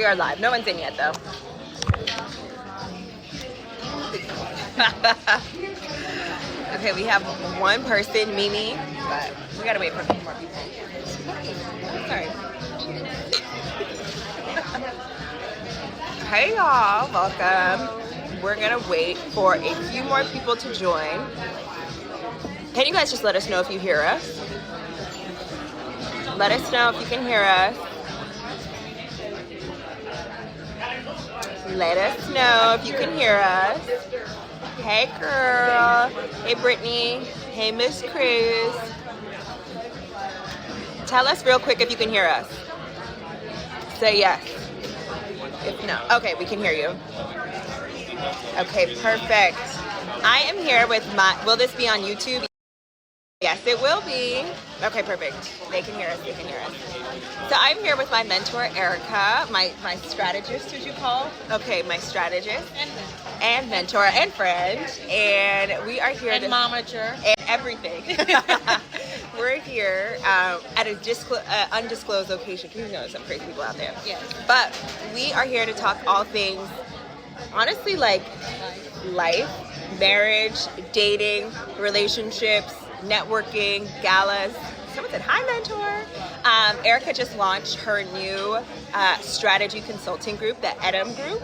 We are live. No one's in yet, though. Okay, we have one person, Mimi, but we gotta wait for a couple more people. Oh, sorry. Hey, y'all. Welcome. We're gonna wait for a few more people to join. Can you guys just let us know if you hear us? Let us know if you can hear us. Let us know if you can hear us. Hey girl. Hey Brittany. Hey Miss Cruz. Tell us real quick if you can hear us. Say yes. If no, okay, we can hear you. Okay, perfect. I am here with will this be on YouTube? Yes, it will be. Okay, perfect. They can hear us, they can hear us. So I'm here with my mentor, Erika, my strategist, would you call? Okay, my strategist. And mentor and friend. And we are here and momager. And everything. We're here at a undisclosed location. You know some crazy people out there. Yes. But we are here to talk all things, honestly, like life, marriage, dating, relationships, networking, galas. Someone said, hi, mentor. Erika just launched her new strategy consulting group, the Edem Group.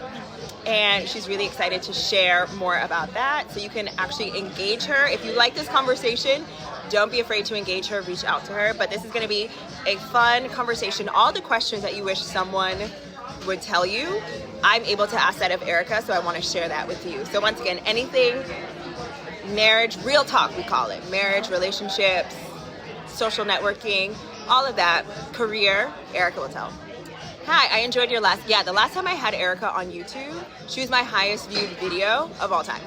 And she's really excited to share more about that. So you can actually engage her. If you like this conversation, don't be afraid to engage her, reach out to her. But this is gonna be a fun conversation. All the questions that you wish someone would tell you, I'm able to ask that of Erika, so I wanna share that with you. So once again, anything marriage, real talk we call it, marriage, relationships, social networking, all of that, career, Erika will tell. Hi, I enjoyed your the last time I had Erika on YouTube, she was my highest viewed video of all time.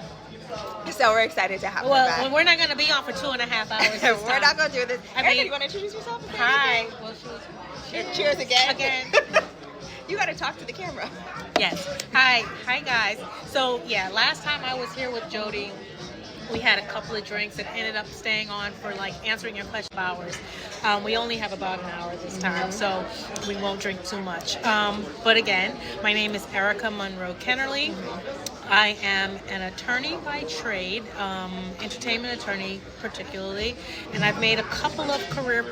So we're excited to have her back. Well, we're not going to be on for 2.5 hours. We're not going to do this. Erika, do you want to introduce yourself? Hi. Well, cheers again. Again. You got to talk to the camera. Yes. Hi guys. So yeah, last time I was here with Jody, we had a couple of drinks and ended up staying on for like answering your question hours. We only have about an hour this time, so we won't drink too much. But again, my name is Erika Munro Kennerly. I am an attorney by trade, entertainment attorney particularly, and I've made a couple of career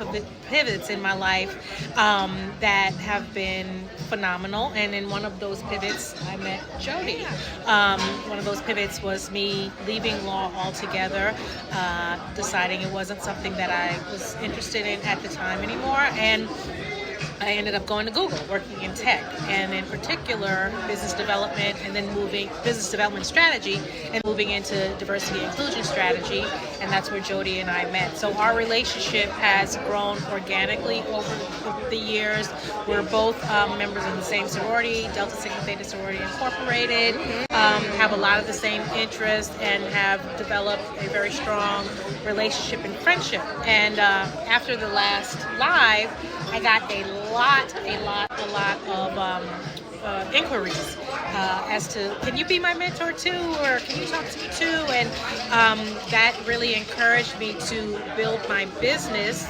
pivots in my life that have been phenomenal. And in one of those pivots, I met Jody. One of those pivots was me leaving law altogether, deciding it wasn't something that I was interested in at the time anymore, and I ended up going to Google, working in tech, and in particular business development, and then business development strategy, and moving into diversity and inclusion strategy, and that's where Jody and I met. So our relationship has grown organically over the years. We're both members of the same sorority, Delta Sigma Theta Sorority Incorporated, have a lot of the same interests, and have developed a very strong relationship and friendship. And after the last live, I got a lot of inquiries as to, can you be my mentor too, or can you talk to me too? And that really encouraged me to build my business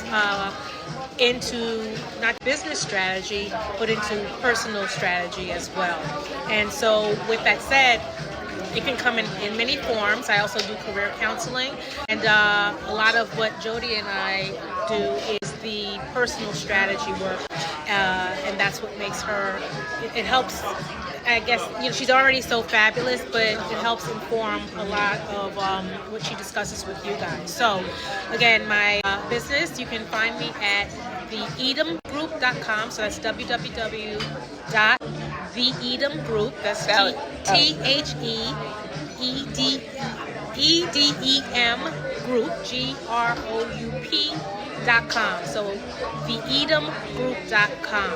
into not business strategy, but into personal strategy as well. And so with that said, it can come in many forms. I also do career counseling, and a lot of what Jody and I do is the personal strategy work, and that's what makes her, it helps, I guess, she's already so fabulous, but it helps inform a lot of what she discusses with you guys. So again, my business, you can find me at theedemgroup.com, so that's www.theedemgroup, that's THEEDEM group, GROUP.com. So theedemgroup.com.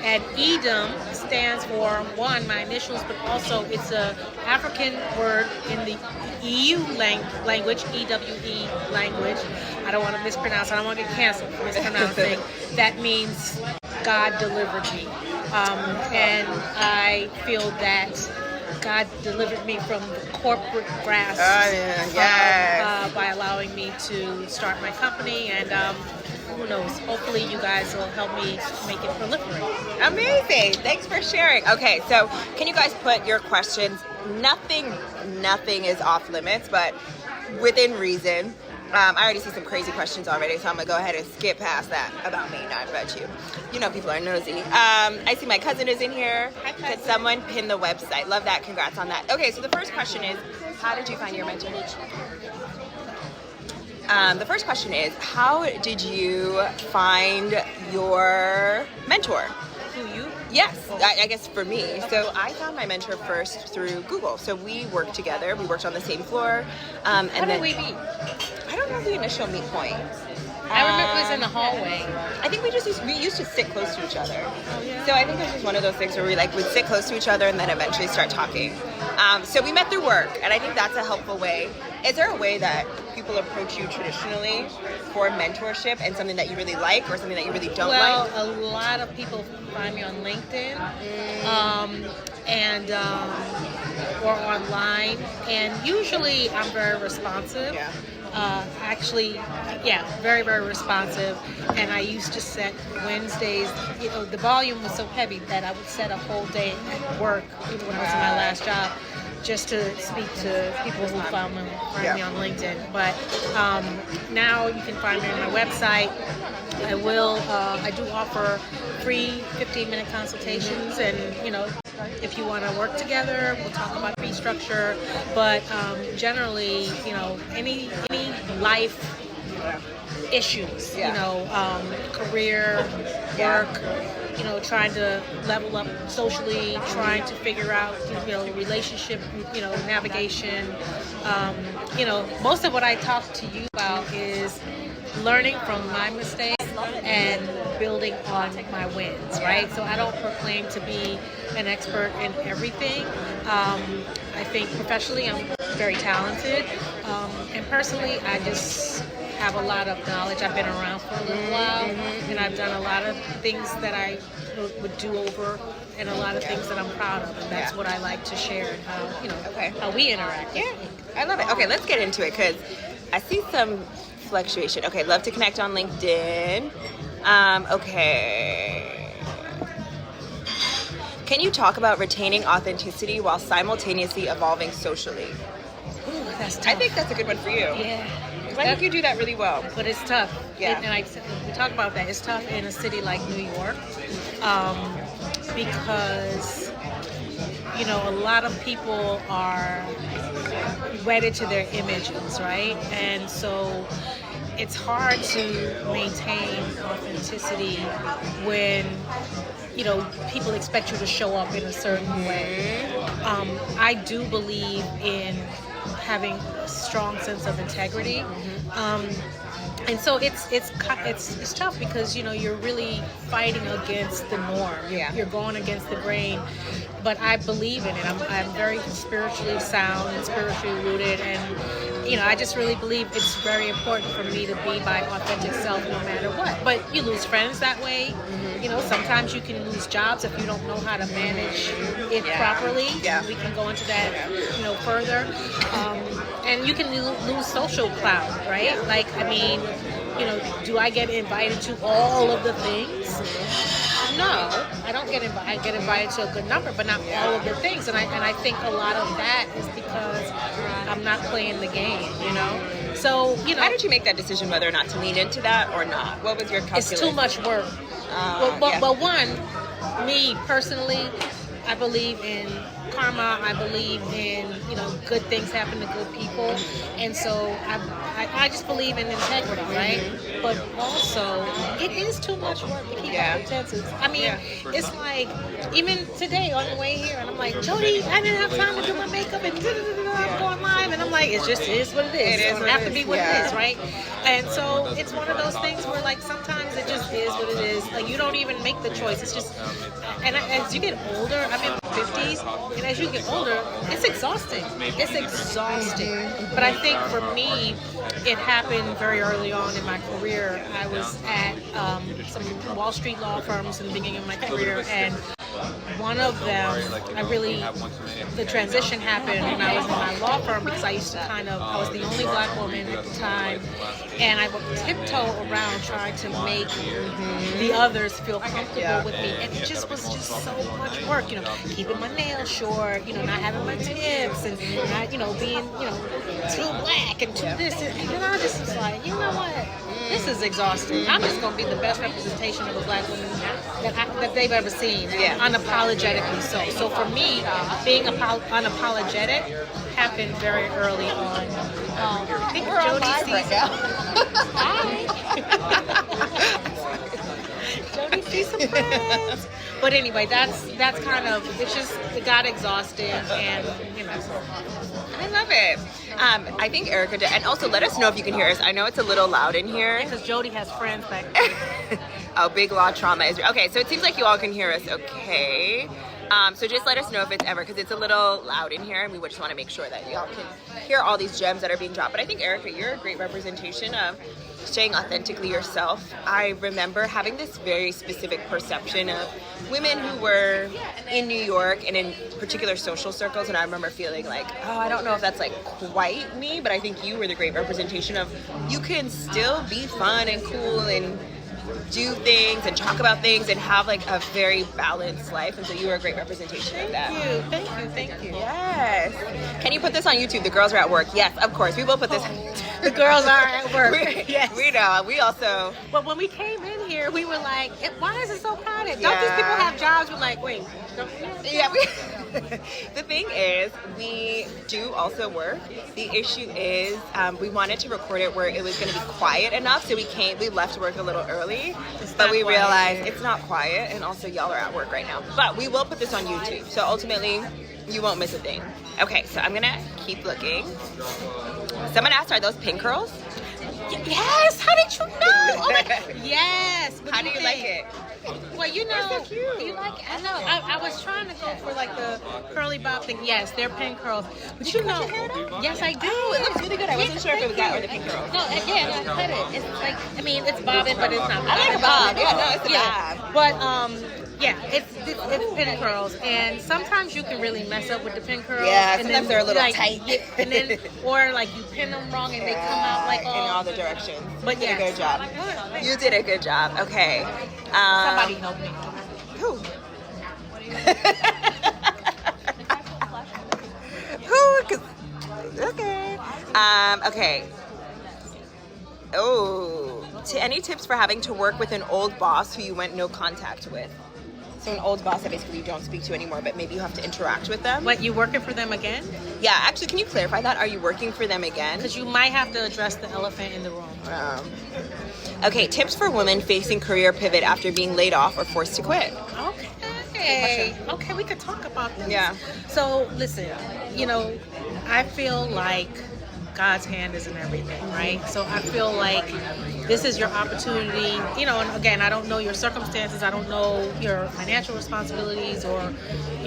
And Edem stands for, one, my initials, but also it's a African word in the EU language, EWE language. I don't want to mispronounce. I don't want to get canceled for mispronouncing. That means God delivered me. And I feel that God delivered me from the corporate grasp by allowing me to start my company. And who knows? Hopefully you guys will help me make it proliferate. Amazing. Thanks for sharing. Okay, so can you guys put your questions? Nothing is off limits, but within reason. I already see some crazy questions already, so I'm gonna go ahead and skip past that about me, not about you. You know people are nosy. I see my cousin is in here. Hi, cousin. Could someone pin the website? Love that. Congrats on that. Okay, so the first question is, how did you find your mentor? The first question is, how did you find your mentor? Who, you? Yes, I guess for me. So I found my mentor first through Google. So we worked together. We worked on the same floor. And How did we meet? I don't know the initial meet point. I remember it was in the hallway. I think we used to sit close to each other. Oh, yeah? So I think it was just one of those things where we would sit close to each other and then eventually start talking. So we met through work, and I think that's a helpful way. Is there a way that people approach you traditionally for mentorship and something that you really like or something that you really don't like? Well, a lot of people find me on LinkedIn or online, and usually I'm very responsive. Yeah. Very, very responsive. And I used to set Wednesdays, the volume was so heavy that I would set a whole day at work when I was in my last job just to speak to people who find me on LinkedIn. But now you can find me on my website. I do offer free 15-minute consultations, and if you want to work together, we'll talk about fee structure. But generally, any life issues, career, work, trying to level up socially, trying to figure out, relationship, navigation. Most of what I talk to you about is learning from my mistakes and building on my wins, right? So I don't proclaim to be an expert in everything. I think professionally I'm very talented, and personally I just have a lot of knowledge. I've been around for a little while, and I've done a lot of things that I would do over, and a lot of things that I'm proud of, and that's what I like to share, and how we interact. Yeah, I love it. Okay, let's get into it because I see some fluctuation. Okay, love to connect on LinkedIn. Okay. Can you talk about retaining authenticity while simultaneously evolving socially? Ooh, that's tough. I think that's a good one for you. Yeah. I think you do that really well. But it's tough. Yeah. We talk about that. It's tough in a city like New York because, a lot of people are wedded to their images, right? And so it's hard to maintain authenticity when, people expect you to show up in a certain way. I do believe in having a strong sense of integrity. And so it's tough because you're really fighting against the norm. You're going against the grain, but I believe in it. I'm very spiritually sound and spiritually rooted, and I just really believe it's very important for me to be my authentic self no matter what. But you lose friends that way. Sometimes you can lose jobs if you don't know how to manage it properly. Yeah. We can go into that further. And you can lose social clout, right? Do I get invited to all of the things? No, I don't get invited. I get invited to a good number, but not all of the things. And I think a lot of that is because I'm not playing the game, So, How did you make that decision whether or not to lean into that or not? What was your calculus? It's too much work. Well, one, me personally, I believe in karma. I believe in good things happen to good people, and so I just believe in integrity, right? But also, it is too much work to keep up pretenses. I mean, it's like even today on the way here, and I'm like, Jody, I didn't have time to do my makeup, and I'm going live, and I'm like, it just is what it is. It doesn't have to be what it is, right? And so it's one of those things where sometimes it just is what it is. You don't even make the choice. It's just, and as you get older, I'm in my 50s, and as you get older, it's exhausting. It's exhausting. But I think for me, it happened very early on in my career. I was at some Wall Street law firms in the beginning of my career, and one of them, the transition happened when I was in my law firm, because I used to I was the only black woman at the time, and I would tiptoe around trying to make the others feel comfortable with me, and it just was just so much work, keeping my nails short, not having my tips, and not, being, too black and too this, and then I just was like, you know what? This is exhausting. I'm just going to be the best representation of a black woman that they've ever seen, unapologetically so. So for me, being unapologetic happened very early on. I think Jody sees Jody sees some friends. But anyway, that's kind of, it got exhausting, and I love it. I think Erika did, and also let us know if you can hear us. I know it's a little loud in here. Because Jody has friends back there. Oh, big law trauma is okay. So it seems like you all can hear us. Okay. So just let us know if it's ever, because it's a little loud in here, and we just want to make sure that y'all can hear all these gems that are being dropped. But I think, Erika, you're a great representation of staying authentically yourself. I remember having this very specific perception of women who were in New York and in particular social circles, and I remember feeling like, oh, I don't know if that's like quite me, but I think you were the great representation of you can still be fun and cool and do things and talk about things and have like a very balanced life, and so you were a great representation of that. Thank you. Yes. Can you put this on YouTube? The girls are at work. Yes, of course. We will put this on YouTube. The girls are at work. Yes. We know. We also. But when we came in here, we were like, why is it so crowded? Don't these people have jobs? We're like, wait. Yeah. The thing is, we do also work. The issue is, we wanted to record it where it was going to be quiet enough, so we left work a little early, but we realized it's not quiet, and also y'all are at work right now. But we will put this on YouTube, so ultimately, you won't miss a thing. Okay, so I'm gonna keep looking. Someone asked, are those pink curls? Yes. How did you know? Oh my God. Yes. How do you like it? Well, so cute. You like it? I know. I was trying to go for like the curly bob thing. Yes, they're pink curls. But you know, yes, I do. Oh, it looks really good. I wasn't sure if it was that or the pink curls. No, I cut it. It's like, it's bobbing, but it's not. I like a bob. Yeah, no, it's a bob. But it's pin curls, and sometimes you can really mess up with the pin curls. Yeah, and sometimes they're a little tight. And then, or like you pin them wrong and they come out like in all the directions. But you did a good job. You did a good job. Okay. Somebody help me. Who? Who? Okay. Okay. Oh. Any tips for having to work with an old boss who you went no contact with? So an old boss that basically you don't speak to anymore, but maybe you have to interact with them. What, you working for them again? Yeah, actually, can you clarify that? Are you working for them again? Because you might have to address the elephant in the room. Okay, tips for women facing career pivot after being laid off or forced to quit. Okay, we could talk about this. Yeah. So, listen, I feel like God's hand is in everything, right? So I feel like this is your opportunity, and again, I don't know your circumstances, I don't know your financial responsibilities or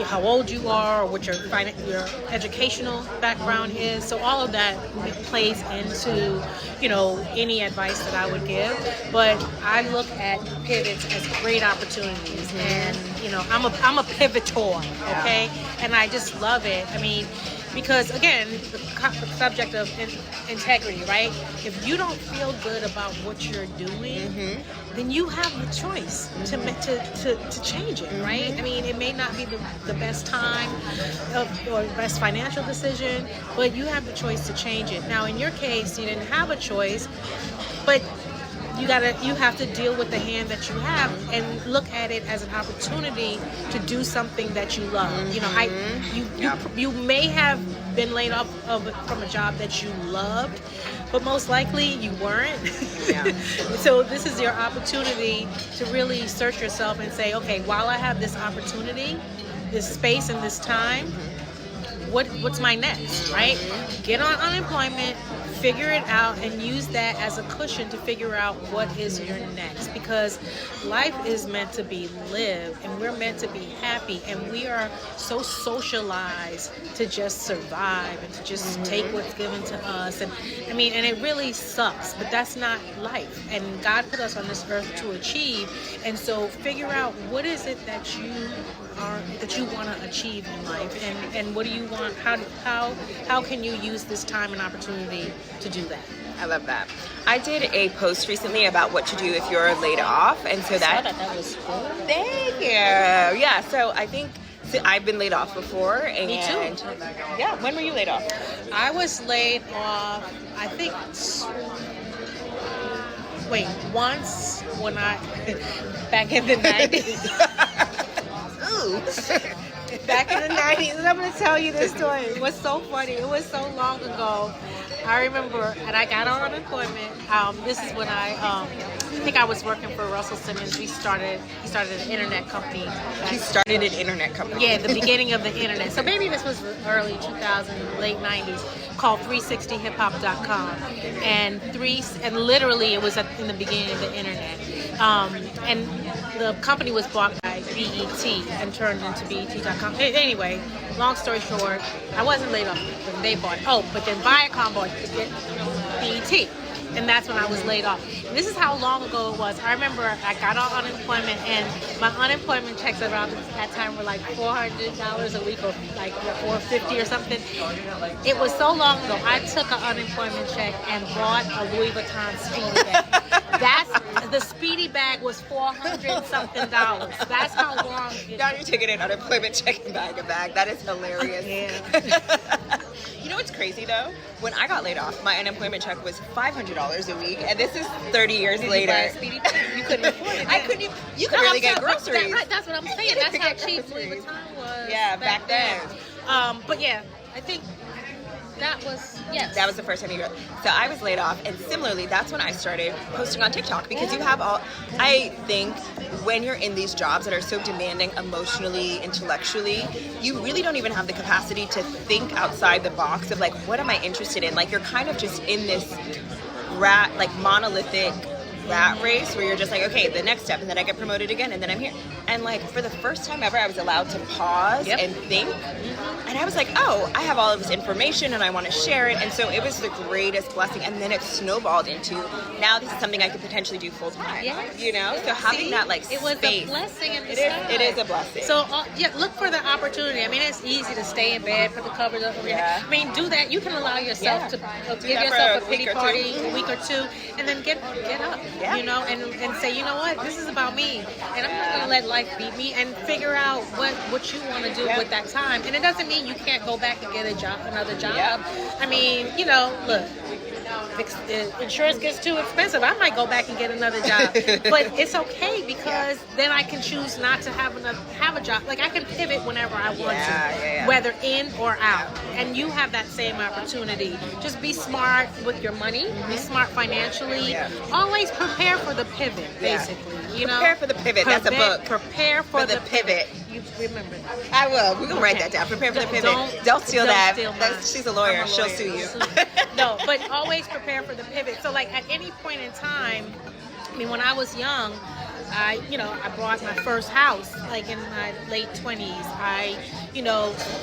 how old you are or what your educational background is. So all of that plays into, any advice that I would give. But I look at pivots as great opportunities, and I'm a pivotor, okay? And I just love it. I mean, because again, the subject of integrity, right? If you don't feel good about what you're doing, then you have the choice to change it, right? I mean, it may not be the best time or best financial decision, but you have the choice to change it. Now, in your case, you didn't have a choice, but you have to deal with the hand that you have and look at it as an opportunity to do something that you love. You may have been laid off from a job that you loved, but most likely you weren't. So this is your opportunity to really search yourself and say, okay, while I have this opportunity, this space and this time, what's my next, right? Get on unemployment, figure it out and use that as a cushion to figure out what is your next, because life is meant to be lived and we're meant to be happy, and we are so socialized to just survive and to just take what's given to us. And I mean, and it really sucks, but that's not life, and God put us on this earth to achieve. And so figure out what is it that you want to achieve in life, and what do you want, how can you use this time and opportunity to do that. I love that. I did a post recently about what to do if you're laid off, and so that was cool. Thank you. Yeah, so I think I've been laid off before, and Me too. Yeah, when were you laid off? I was laid off, I think, once when back in the 90s. Ooh. Back in the 90s, and I'm going to tell you this story. It was so funny. It was so long ago. I remember, and I got on unemployment. This is when I think I was working for Russell Simmons. He started an internet company. He started an internet company. Yeah, the beginning of the internet. So maybe this was early 2000, late 90s, called 360hiphop.com. And literally it was in the beginning of the internet. And the company was bought by BET and turned into BET.com. Anyway, long story short, I wasn't laid off when they bought it. Oh, but then Viacom bought BET. And that's when I was laid off. And this is how long ago it was. I remember I got on unemployment, and my unemployment checks around that time were like $400 a week, or like $450 or something. It was so long ago. I took an unemployment check and bought a Louis Vuitton Speedy bag. The Speedy bag was $400 something. That's how long. Now you're taking an unemployment check and buying a bag. That is hilarious. Yeah. You know what's crazy though? When I got laid off, my unemployment check was $500 a week, and this is 30 years later. You couldn't afford it. I couldn't even. You could really get groceries. That's what I'm saying. That's how cheap Louis Vuitton was. Yeah, back then. But yeah, I think that was, yes. That was the first time you got. So I was laid off, and similarly, that's when I started posting on TikTok, because you have I think when you're in these jobs that are so demanding emotionally, intellectually, you really don't even have the capacity to think outside the box of like, what am I interested in? Like, you're kind of just in this monolithic rat race where you're just like, okay, the next step, and then I get promoted again, and then I'm here. And like, for the first time ever, I was allowed to pause and think. And I was like, oh, I have all of this information and I want to share it. And so it was the greatest blessing. And then it snowballed into, now this is something I could potentially do full time. Yes. You know? So having that like it was space. A blessing in disguise. It is a blessing. So look for the opportunity. I mean, it's easy to stay in bed, put the covers over your head. I mean, do that. You can allow yourself to give yourself a pity party, a week or two, and then get up, you know, and say, you know what, this is about me. And I'm not going to let life beat me, and figure out what you want to do with that time. And it doesn't mean you can't go back and get another job. I mean, you know, look, if insurance gets too expensive, I might go back and get another job. But it's okay, because then I can choose not to have a job. Like, I can pivot whenever I want to, whether in or out. And you have that same opportunity. Just be smart with your money. Be smart financially. Always prepare for the pivot, basically. You know, prepare for the pivot. That's a book. Prepare for the pivot. You remember that? I will. We're gonna write that down. Prepare for the pivot. Don't steal that. She's a lawyer. She'll sue you. No, but always prepare for the pivot. So, like, at any point in time, I mean, when I was young, I bought my first house, like, in my late 20s. I,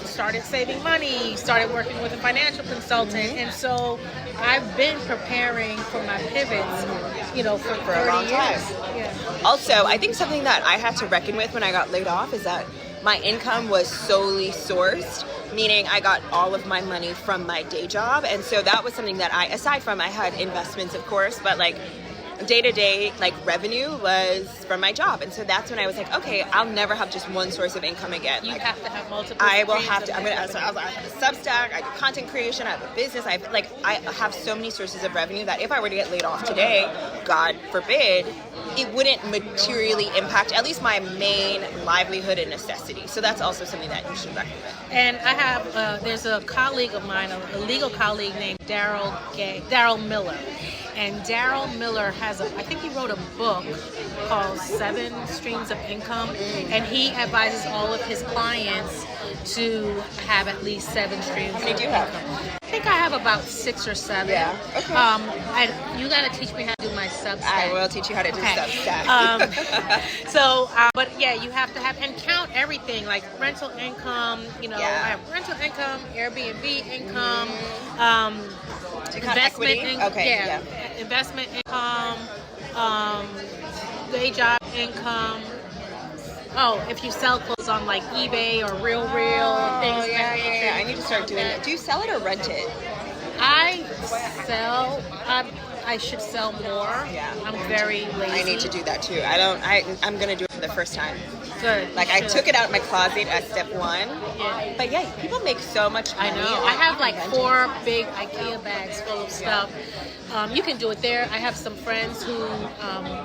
started saving money, started working with a financial consultant. And so I've been preparing for my pivots, for 30 a long years. Time. Yeah. Also, I think something that I had to reckon with when I got laid off is that my income was solely sourced, meaning I got all of my money from my day job. And so that was something that aside from, I had investments, of course, but like day-to-day revenue was from my job. And so that's when I was like, okay, I'll never have just one source of income again. You have to have multiple. I will have to. I have a Substack. I do content creation. I have a business. I have so many sources of revenue that if I were to get laid off today, God forbid, it wouldn't materially impact at least my main livelihood and necessity. So that's also something that you should recommend. And I have there's a colleague of mine, a legal colleague named Daryl Miller. And Daryl Miller I think he wrote a book called 7 Streams of Income, and he advises all of his clients to have at least 7 streams. How many do you have? I think I have about 6 or 7. Yeah. Okay. And you got to teach me how to do my Substack. I will teach you how to do Substack. But yeah, you have to have and count everything like rental income. You know, I have rental income, Airbnb income, Do you count investment equity? income. Okay. Yeah. Investment income, day job income. Oh, if you sell clothes on like eBay or Real and things. Yeah. I need to start doing that. Do you sell it or rent it? I sell. I should sell more. Yeah. I'm very lazy. I need to do that too. I'm gonna do it for the first time. Good. Like I took it out of my closet as step 1. Yeah. But yeah, people make so much money. I know. I have like 4 big IKEA bags full of stuff. You can do it there. I have some friends who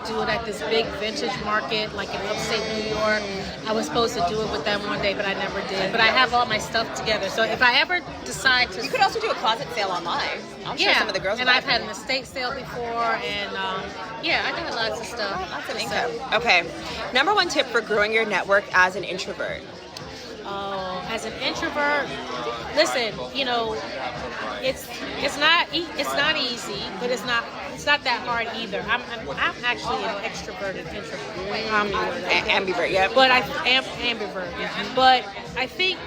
do it at this big vintage market, like in upstate New York. I was supposed to do it with them one day, but I never did. But I have all my stuff together. So if I ever decide to... You could also do a closet sale online. I'm sure some of the girls and I've had an estate sale before, and I got lots of stuff. Lots of income. Okay. Number 1 tip for growing your network as an introvert. Oh, as an introvert, listen, you know, it's not easy, but it's not that hard either. I'm actually an extroverted introvert. Ambivert, yeah. But I am ambivert. But I think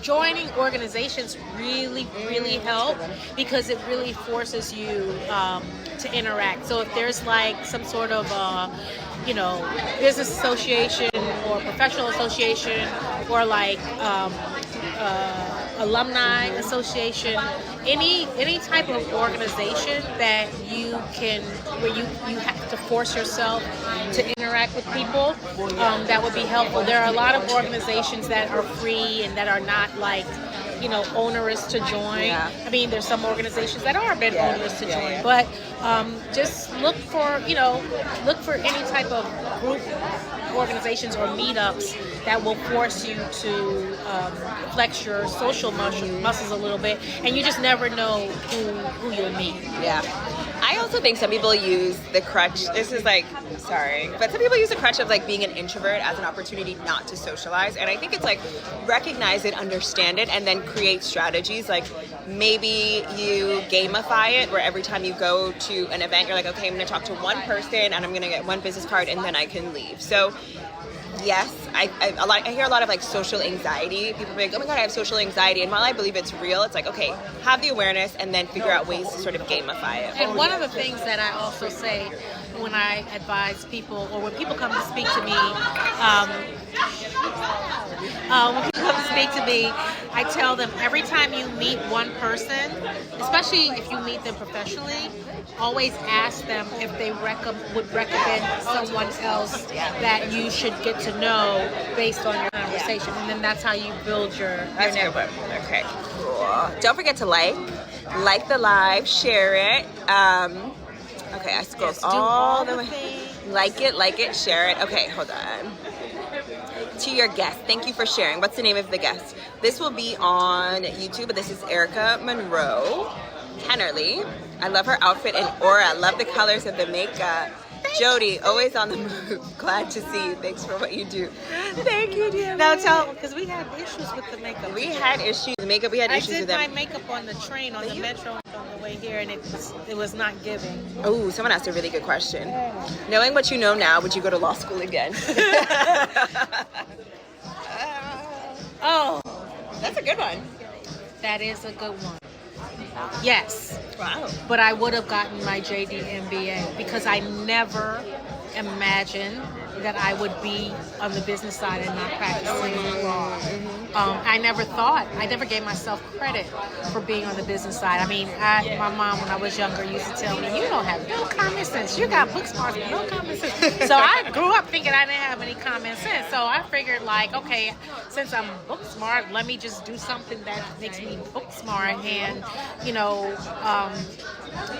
joining organizations really help because it really forces you to interact. So if there's like some sort of business association or professional association or like alumni association, any type of organization that you can, where you have to force yourself to interact with people, that would be helpful. There are a lot of organizations that are free and that are not like, onerous to join. Yeah. I mean, there's some organizations that are a bit onerous to join, but just look for any type of group organizations or meetups that will force you to flex your social muscles a little bit, and you just never know who you'll meet. Yeah. I also think some people use the crutch. But some people use the crutch of like being an introvert as an opportunity not to socialize. And I think it's like recognize it, understand it, and then create strategies. Like maybe you gamify it where every time you go to an event, you're like, okay, I'm going to talk to one person and I'm going to get one business card and then I can leave. So yes, I hear a lot of like social anxiety. People be like, oh my God, I have social anxiety. And while I believe it's real, it's like, okay, have the awareness and then figure out ways to sort of gamify it. And one of the things that I also say when I advise people, or when people come to speak to me, I tell them every time you meet one person, especially if you meet them professionally, always ask them if they would recommend someone else that you should get to know based on your conversation. And then that's how you build your network. Okay, cool. Don't forget to like the live, share it. Okay, I scrolled all the way. Like it, share it. Okay, hold on. To your guest, thank you for sharing. What's the name of the guest? This will be on YouTube, but this is Erika Munro Kennerly. I love her outfit and aura. Love the colors of the makeup. Jody, always on the move. Glad to see you. Thanks for what you do. Thank you, dear. Now tell, because we had issues with the makeup. We had issues with makeup. We had issues with them. I did my makeup on the train, on the metro on the way here, and it was not giving. Oh, someone asked a really good question. Knowing what you know now, would you go to law school again? Oh, that's a good one. That is a good one. Yes. Wow. But I would have gotten my JD MBA because I never imagined that I would be on the business side and not practicing law. I never gave myself credit for being on the business side. I mean, my mom, when I was younger, used to tell me, you don't have no common sense. You got book smarts, but no common sense. So I grew up thinking I didn't have any common sense. So I figured, like, okay, since I'm book smart, let me just do something that makes me book smart. And,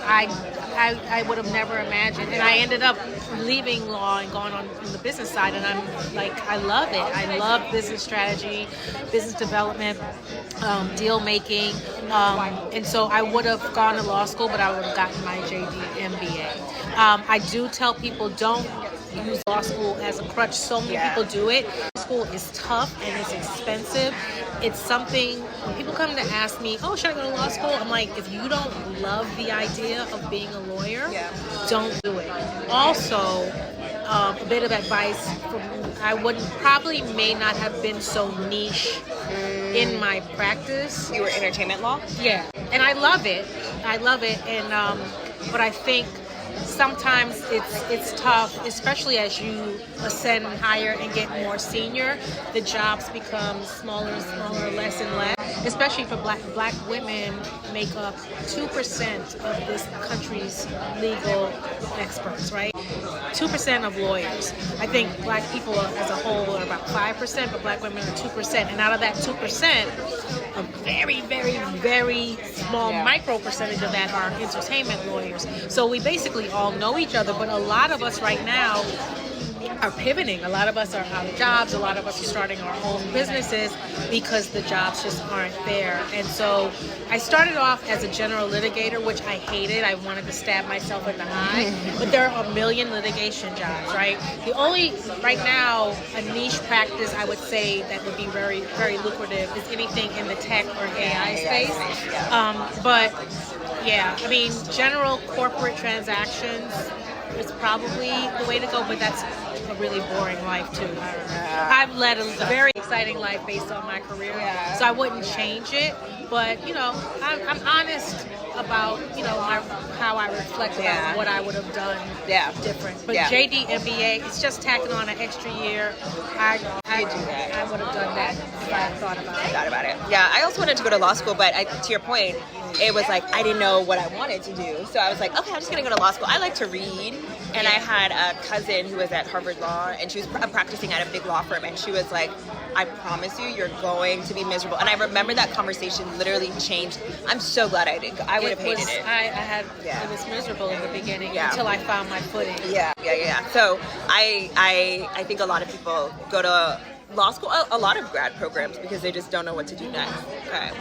I would have never imagined. And I ended up leaving law and going on the business side, and I'm like, I love it. I love business strategy, business development, deal making, and so I would have gone to law school, but I would have gotten my JD MBA. I do tell people, don't use law school as a crutch. So many people do it. It's school is tough and it's expensive. It's something, when people come to ask me, oh, should I go to law school? I'm like, if you don't love the idea of being a lawyer, don't do it. Also, a bit of advice from, I may not have been so niche in my practice. You were entertainment law? Yeah, and I love it, and but I think sometimes it's tough, especially as you ascend higher and get more senior. The jobs become smaller and smaller, less and less. Especially for black women, make up 2% of this country's legal experts, right? 2% of lawyers. I think black people as a whole are about 5%, but black women are 2%. And out of that 2%, a very, very, very small micro percentage of that are entertainment lawyers. So we basically all know each other, but a lot of us right now are pivoting. A lot of us are out of jobs. A lot of us are starting our own businesses because the jobs just aren't there. And so I started off as a general litigator, which I hated. I wanted to stab myself in the eye. But there are a million litigation jobs, right? The only, right now, a niche practice I would say that would be very, very lucrative is anything in the tech or AI space. But yeah, I mean, general corporate transactions is probably the way to go, but that's a really boring life too. I've led a very exciting life based on my career, so I wouldn't change it. But I'm honest about how I reflect about what I would have done different. But JD MBA, it's just tacking on an extra year. I would have done that if I had thought about it. Yeah, I also wanted to go to law school, but to your point, it was like I didn't know what I wanted to do. So I was like, okay, I'm just going to go to law school. I like to read. And I had a cousin who was at Harvard Law, and she was practicing at a big law firm. And she was like, I promise you, you're going to be miserable. And I remember that conversation literally changed. I'm so glad I didn't. I would have hated it. It was miserable in the beginning until I found my footing. Yeah. So I think a lot of people go to law school, a lot of grad programs, because they just don't know what to do next. Okay.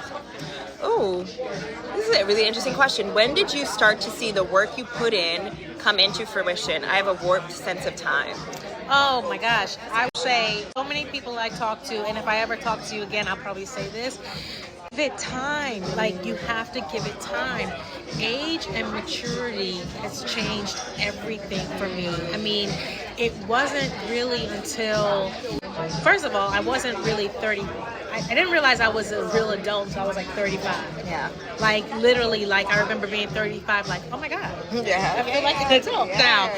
Oh, this is a really interesting question. When did you start to see the work you put in come into fruition? I have a warped sense of time. Oh my gosh. I would say so many people I talk to, and if I ever talk to you again, I'll probably say this. Give it time. Like, you have to give it time. Age and maturity has changed everything for me. I mean, it wasn't really until, first of all, I wasn't really 30. I didn't realize I was a real adult until I was like 35. Yeah. Like, literally, like, I remember being 35, like, oh my God. Yeah. I feel like an adult now.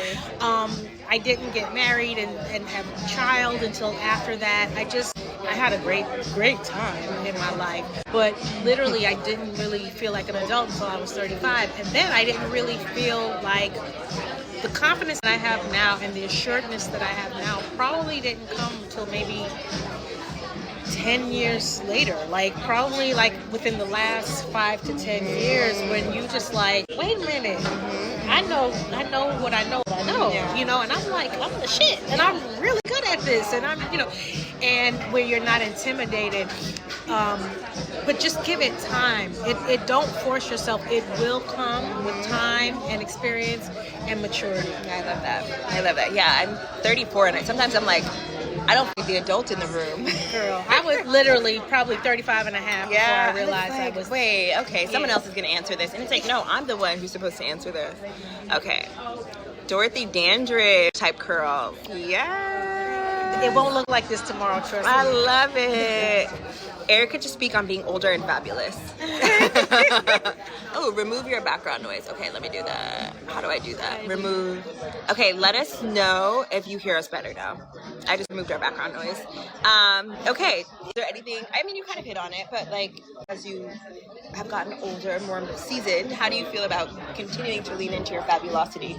I didn't get married and have a child until after that. I had a great time in my life. But literally, I didn't really feel like an adult until I was 35. And then I didn't really feel like the confidence that I have now and the assuredness that I have now probably didn't come until maybe 10 years later, like probably like within the last 5 to 10 years, when you just like, wait a minute, I know what I know, and I'm like, I'm the shit, and I'm really good at this, and I'm, and where you're not intimidated, but just give it time. It don't force yourself. It will come with time and experience and maturity. I love that. Yeah, I'm 34, and sometimes I'm like, I don't think the adult in the room. Girl, I was literally probably 35 and a half before I realized I was. Wait, okay, someone else is going to answer this. And it's like, no, I'm the one who's supposed to answer this. Okay. Dorothy Dandridge type curl. Yeah. It won't look like this tomorrow, trust me. I love it. Erika, just speak on being older and fabulous. Oh, remove your background noise. Okay, let me do that. How do I do that? Remove. Okay, let us know if you hear us better now. I just removed our background noise. Okay, is there anything, I mean, you kind of hit on it, but like, as you have gotten older, more seasoned, how do you feel about continuing to lean into your fabulosity?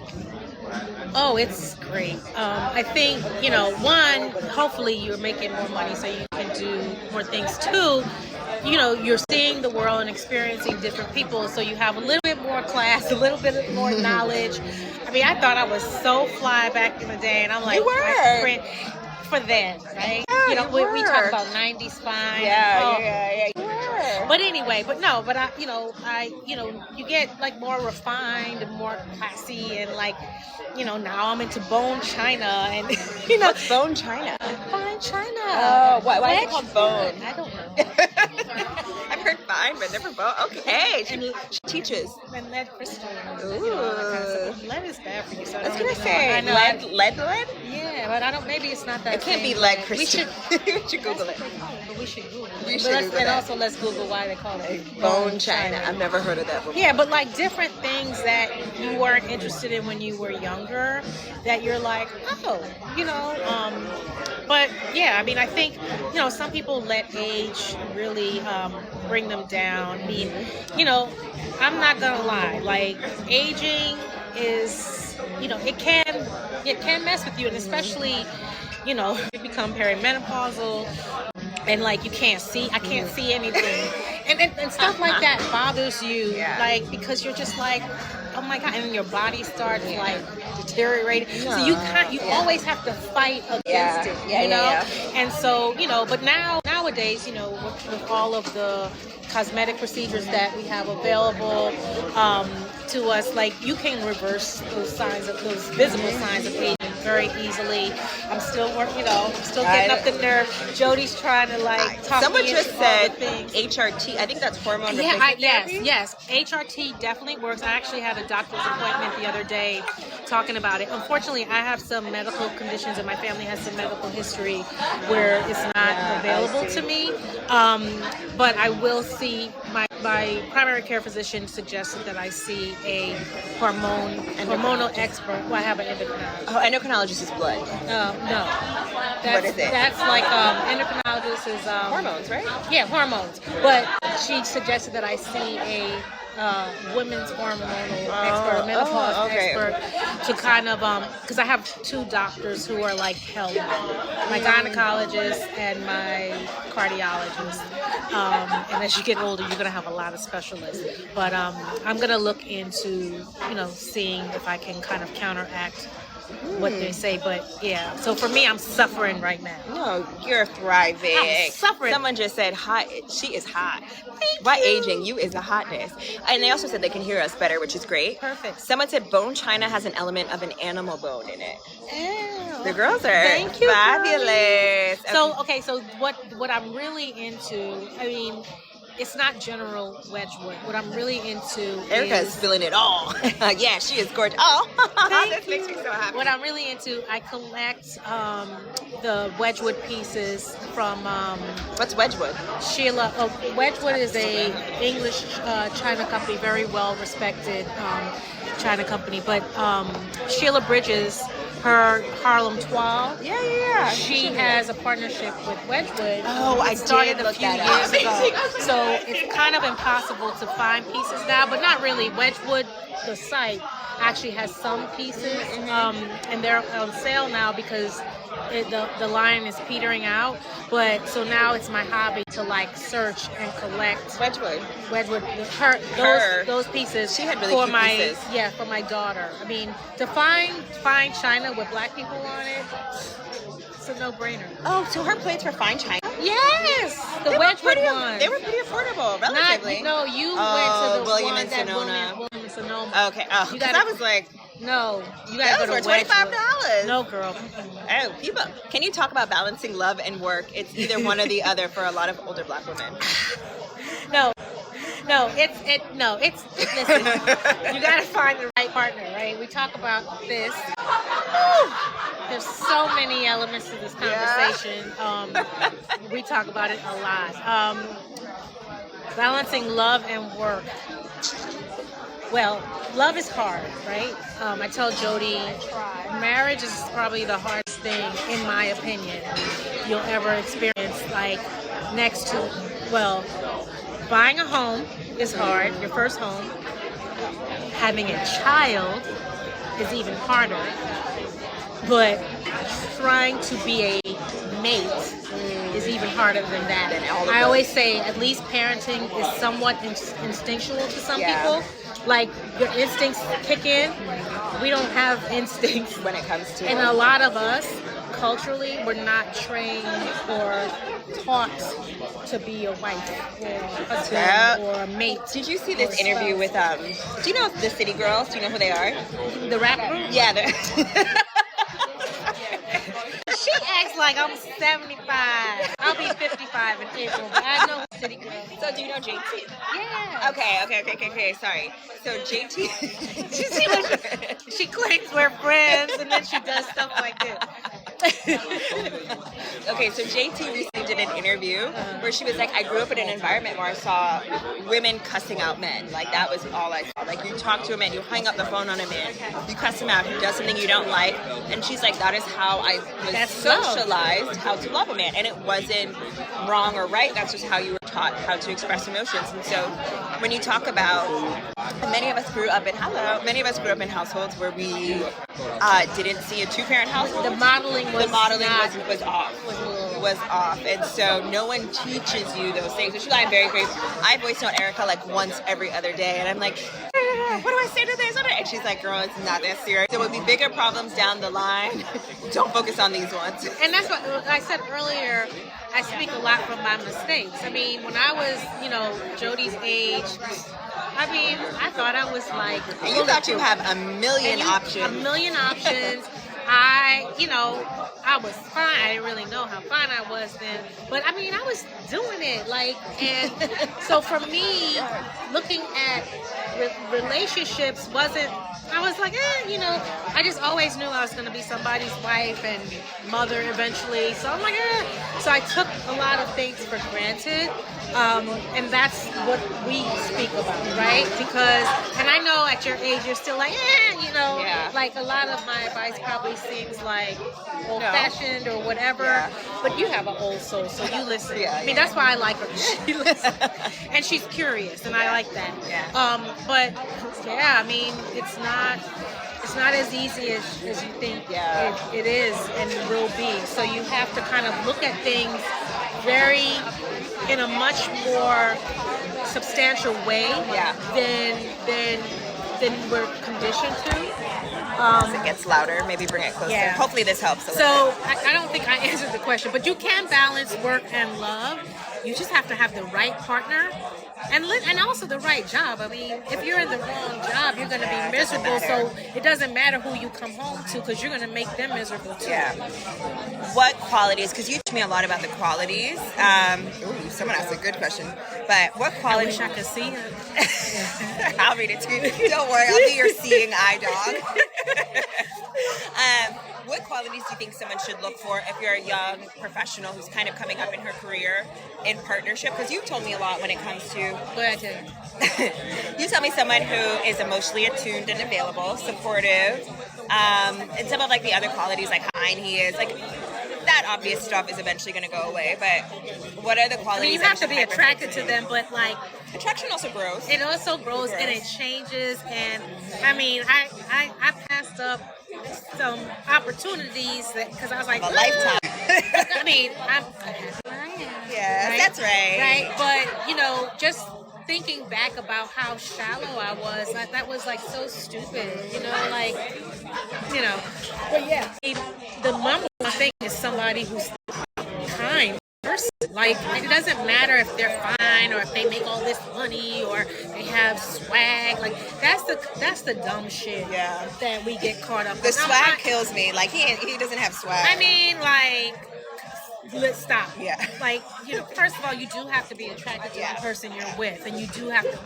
Oh, it's great. I think, one, hopefully you're making more money so you can do more things. Two, you're seeing the world and experiencing different people, so you have a little bit more class, a little bit more knowledge. I mean, I thought I was so fly back in the day, and I'm like, you were. For then, right? Yeah, we talk about 90s fine. Yeah. You were. But anyway, but I, you get like more refined and more classy, and like, now I'm into bone china, and What's bone china? fine china. Oh, why is it called bone? I don't know. I've heard fine, but never bone. Okay, she teaches. And lead crystal. Ooh. That kind of stuff. Lead is bad for you, so I I was don't gonna really say know. lead. Yeah, but I don't. Maybe it's not that. It can't be same lead lead. crystal. We should Google it. But we should Google it. We should But Google and that. also let's Google why they call it Bone china. I've never heard of that before. Yeah, but like different things that you weren't interested in when you were younger, that you're like, but yeah, I mean, I think, some people let age really bring them down. I mean, I'm not gonna lie, like aging is, it can mess with you, and especially, you become perimenopausal, and like I can't see anything, and stuff like that bothers you, like, because you're just like, oh my God, and then your body starts like deteriorating. So you always have to fight against it, And so, but nowadays, with all of the cosmetic procedures that we have available to us, like, you can reverse those visible signs of aging very easily. I'm still working, still getting up the nerve. Jody's trying to like talk Someone me just into all said the things. HRT. I think that's hormone replacement therapy. Yes. HRT definitely works. I actually had a doctor's appointment the other day talking about it. Unfortunately, I have some medical conditions, and my family has some medical history where it's not available to me. But I will see my primary care physician suggested that I see a hormonal expert. Well, I have an endocrinologist. Oh, endocrinologist is blood. No. What is it? That's like endocrinologist is Hormones, right? Yeah, hormones. But she suggested that I see a women's hormonal expert, a menopause expert, to kind of because I have two doctors who are like hell, my gynecologist and my cardiologist. And as you get older, you're gonna have a lot of specialists. But I'm gonna look into seeing if I can kind of counteract what they say. But yeah, so for me, I'm suffering right now. No, you're thriving. I'm suffering. Someone just said hot. She is hot. By aging, you is a hotness. And they also said they can hear us better, which is great. Perfect. Someone said bone china has an element of an animal bone in it. Ew. The girls are Thank you, fabulous. So what I'm really into, I mean, it's not general Wedgwood. What I'm really into Erika is feeling it all. Yeah, she is gorgeous. Oh, this makes me so happy. What I'm really into, I collect the Wedgwood pieces from What's Wedgwood? Sheila. Wedgwood is a English China company, very well respected China company. But Sheila Bridges, her Harlem Toile. Yeah. She has a partnership with Wedgwood. Oh, I started did a look few that years up. ago. So it's kind of impossible to find pieces now, but not really. Wedgwood, the site, actually has some pieces, and they're on sale now because the line is petering out. But so now it's my hobby to like search and collect Wedgwood. Those pieces. She had really for cute my pieces. Yeah, for my daughter. I mean, to find china with black people on it, it's a no-brainer. Oh, so her plates were fine china? Yes, the Wedgwood ones. They were pretty affordable, relatively. You went to the William one and that Sonoma. William and Sonoma. Okay. Oh, because I was like, no, you gotta those go to were Wedgwood. $25. No, girl. Oh, people, can you talk about balancing love and work? It's either one or the other for a lot of older black women. No, it's listen, you gotta find the right partner, right? We talk about this. There's so many elements to this conversation. We talk about it a lot. Balancing love and work. Well, love is hard, right? I tell Jody, marriage is probably the hardest thing, in my opinion, you'll ever experience. Like, next to, buying a home is hard, your first home. Having a child is even harder. But trying to be a mate is even harder than that. I always say at least parenting is somewhat instinctual to some people. Like, your instincts kick in. We don't have instincts when it comes to and a lot of us culturally, we're not trained or taught to be a wife or a husband or a mate. Did you see this interview with do you know the City Girls? Do you know who they are? The rap group? Yeah. She acts like I'm 75. I'll be 55 in April, but I know City Girl. So do you know JT? Yeah. Okay. Sorry. So JT. She claims we're friends, and then she does stuff like this. Okay, so JT recently did an interview where she was like, I grew up in an environment where I saw women cussing out men. Like, that was all I saw. Like, you talk to a man, you hang up the phone on a man, you cuss him out, he does something you don't like, and she's like, that is how I was socialized how to love a man. And it wasn't wrong or right, that's just how you were taught how to express emotions. And so when you talk about, many of us grew up in households where we didn't see a two-parent household. The modeling was off, and so no one teaches you those things. Which is why I'm very grateful. I voice note Erika like once every other day, and I'm like, what do I say to this? And she's like, girl, it's not that serious. There will be bigger problems down the line. Don't focus on these ones. And that's what I said earlier. I speak a lot from my mistakes. I mean, when I was, Jody's age, I thought I was like... And you thought you have a million options. A million options. I was fine. I didn't really know how fine I was then. But, I was doing it. And so for me, looking at relationships I was like, I just always knew I was going to be somebody's wife and mother eventually. So I'm like, So I took a lot of things for granted. And that's what we speak about, right? And I know at your age, you're still like, like a lot of my advice probably seems like old-fashioned or whatever, but you have an old soul, so you listen. That's why I like her. She listens. And she's curious, and I like that. It's not as easy as you think it is and will be. So you have to kind of look at things in a much more substantial way than we're conditioned to. As it gets louder, maybe bring it closer. Yeah. Hopefully this helps a little So bit. I don't think I answered the question, but you can balance work and love. You just have to have the right partner and also the right job. If you're in the wrong job, you're going to be miserable. So it doesn't matter who you come home to because you're going to make them miserable too. Yeah. What qualities? Because you teach me a lot about the qualities. Someone asked a good question. But what qualities? I wish I could see it. I'll read it to you. Don't worry, I'll be your seeing eye dog. What qualities do you think someone should look for if you're a young professional who's kind of coming up in her career in partnership? Because you've told me a lot when it comes to... What I tell you? You tell me someone who is emotionally attuned and available, supportive, and some of the other qualities like how kind he is, that obvious stuff is eventually going to go away. But what are the qualities? You have to be attracted to them, but attraction also grows. It also grows and it changes. And I passed up some opportunities because I was like, a lifetime. I'm happy where I am. Yeah, right? That's right. Right, but just thinking back about how shallow I was, that was so stupid. But yeah, the number one thing is somebody who's kind person. It doesn't matter if they're fine or if they make all this money or they have swag. That's the dumb shit that we get caught up in. The swag kills me. He doesn't have swag. Let's stop. Yeah. First of all, you do have to be attracted to the person you're with, and you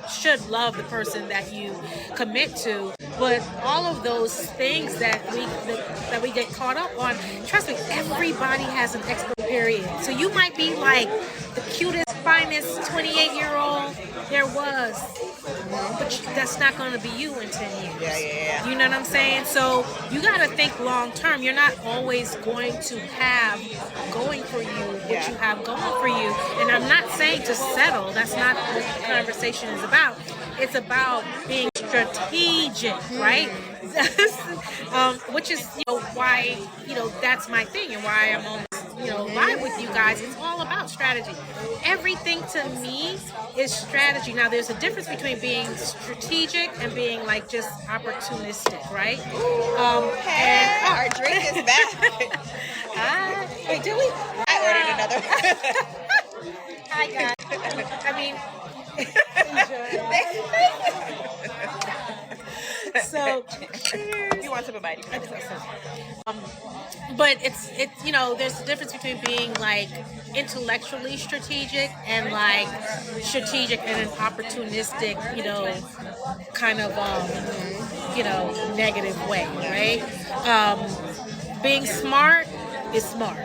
should love the person that you commit to. But all of those things that we get caught up on, trust me, everybody has an expiration period. So you might be the cutest, finest 28-year-old there was, but that's not going to be you in 10 years. Yeah. You know what I'm saying? So you got to think long term. You're not always going to have going for you what you have going for you. And I'm not saying to settle. That's not what the conversation is about. It's about being strategic, right? Which is why that's my thing and why I'm on live with you guys. It's all about strategy. Everything to me is strategy. Now there's a difference between being strategic and being just opportunistic, right? Our drink is back. did we? I ordered another. Hi guys. I mean, so If you want some of mine, you can have some. but it's there's a difference between being like intellectually strategic and like strategic in an opportunistic, kind of negative way, right? Being smart is smart,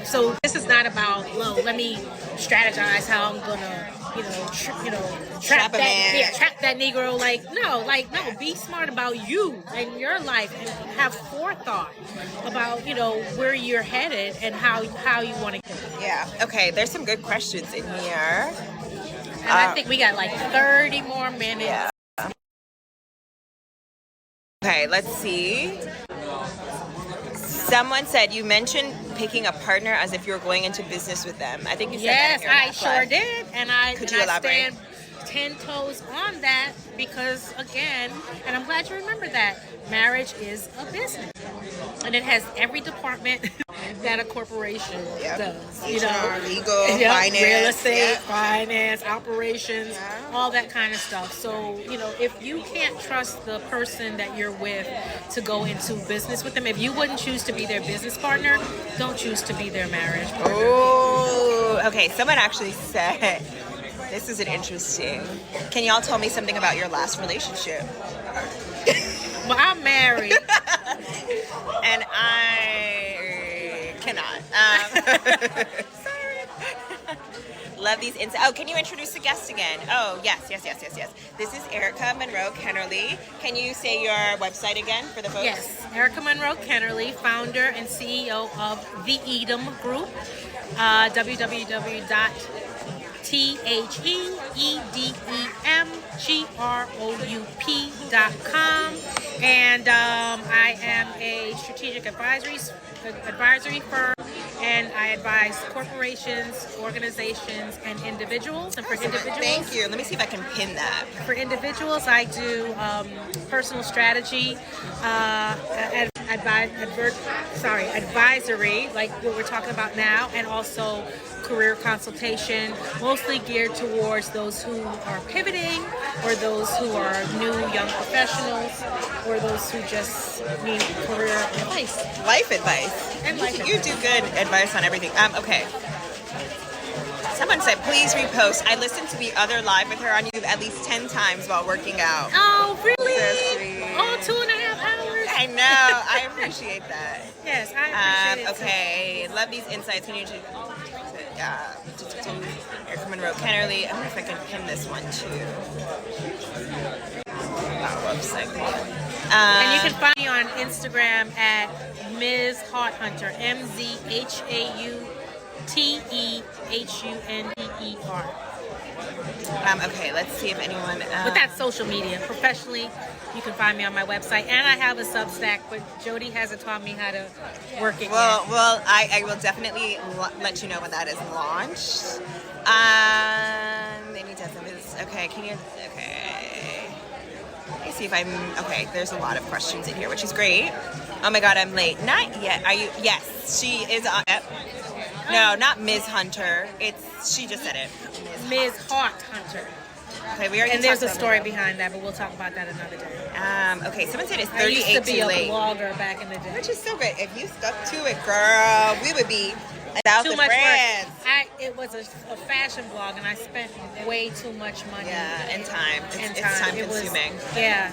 so this is not about, well, let me strategize how I'm gonna trap that Negro. No, be smart about you and your life and have forethought about where you're headed and how you want to get there. Yeah. Okay. There's some good questions in here. And I think we got like 30 more minutes. Yeah. Okay. Let's see. Someone said you mentioned picking a partner as if you were going into business with them. I think you said yes, that. I sure did, and I elaborate? stand 10 toes on that because, again, and I'm glad you remember that, marriage is a business, and it has every department that a corporation does. Legal, finance, real estate, finance, operations, all that kind of stuff. So, if you can't trust the person that you're with to go into business with them, if you wouldn't choose to be their business partner, don't choose to be their marriage partner. Oh, okay. Someone actually said, this is an interesting. Can y'all tell me something about your last relationship? Well, I'm married. And I cannot. Sorry. Love these insights. Oh, can you introduce the guest again? Oh, yes. This is Erika Munro Kennerly. Can you say your website again for the folks? Yes, Erika Munro Kennerly, founder and CEO of the Edem Group. www.THEEDEMGROUP.com. And I am a strategic advisory firm, and I advise corporations, organizations, and individuals. And for individuals, thank you. Let me see if I can pin that. For individuals, I do personal strategy, advisory, like what we're talking about now, and also career consultation, mostly geared towards those who are pivoting, or those who are new young professionals, or those who just need career advice. Life advice. And you do good advice on everything. Okay. Someone said, please repost. I listened to the other live with her on YouTube at least 10 times while working out. Oh, really? So sweet. Oh, 2.5 hours? I know. I appreciate that. Yes, I appreciate it. Okay. Love these insights. Can you Erika Munro Kennerly. I wonder if I can pin this one too. Website. And you can find me on Instagram at Ms. Hot Hunter, MZHAUTEHUNDER. Okay, let's see if anyone. But that's social media. Professionally, you can find me on my website, and I have a Substack, but Jody hasn't taught me how to work it yet. Well, I will definitely let you know when that is launched. Any decisions? Okay, can you? Okay. Let me see if I'm. Okay, there's a lot of questions in here, which is great. Oh my God, I'm late. Not yet. Are you? Yes, she is on. No, not Ms. Hunter. She just said it. Ms. Hot Hunter. Okay, we already. And there's a story behind that, but we'll talk about that another day. Okay, someone said it's 38 I used to be a late. blogger back in the day. Which is so good. If you stuck to it, girl, we would be south too of much France. work. It was a fashion blog, and I spent way too much money. Yeah, and time. It's time consuming. Yeah.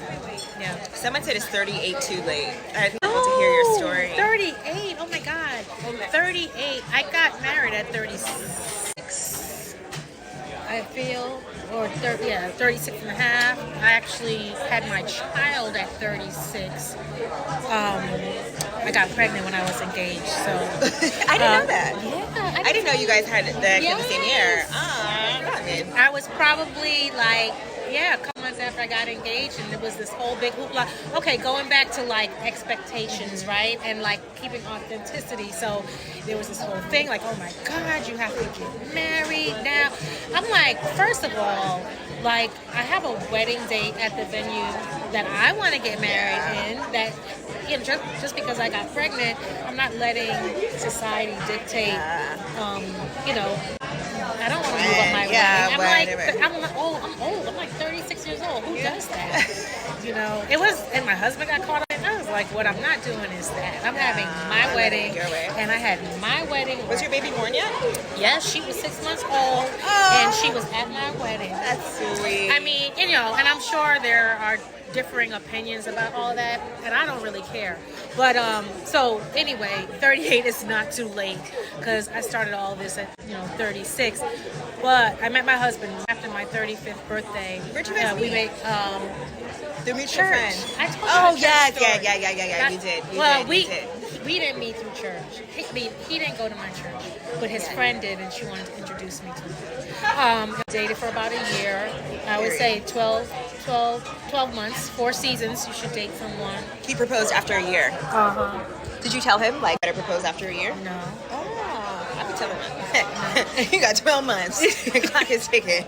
Someone said it's 38 too late. I think to hear your story. 38. Oh my God. 38. I got married at 36. I feel, or 36 and a half. I actually had my child at 36. I got pregnant when I was engaged, so. I didn't know that. Yeah. I didn't know you guys had the same year. I was probably like, a couple months after I got engaged, and it was this whole big hoopla. Okay, going back to like expectations, right? And like keeping authenticity. So there was this whole thing like, oh my God, you have to get married now. I'm like, first of all, Like, I have a wedding date at the venue that I want to get married in. That, you know, just because I got pregnant, I'm not letting society dictate. You know, I don't want to move up my wedding. I'm old. I'm like 36 years old. Who does that? You know, it was, and my husband got caught up. And I was like, what I'm not doing is that. I'm having my wedding, and I had my wedding. Was your baby born yet? Yes, she was 6 months old, and she was at my wedding. That's sweet. I mean, you know, and I'm sure there are differing opinions about all that, and I don't really care. But so anyway, 38 is not too late because I started all this at 36. But I met my husband after my 35th birthday. Where'd you guys meet? We made the mutual friend. I told you yeah. That, You did. We didn't meet through church. He didn't go to my church, but his friend did, and she wanted to introduce me to him. Dated for about a year. I would say 12 months, 4 seasons. You should date someone. He proposed after a year. Did you tell him, like, better propose after a year? No. Oh, I would tell him. You got 12 months. The clock is ticking.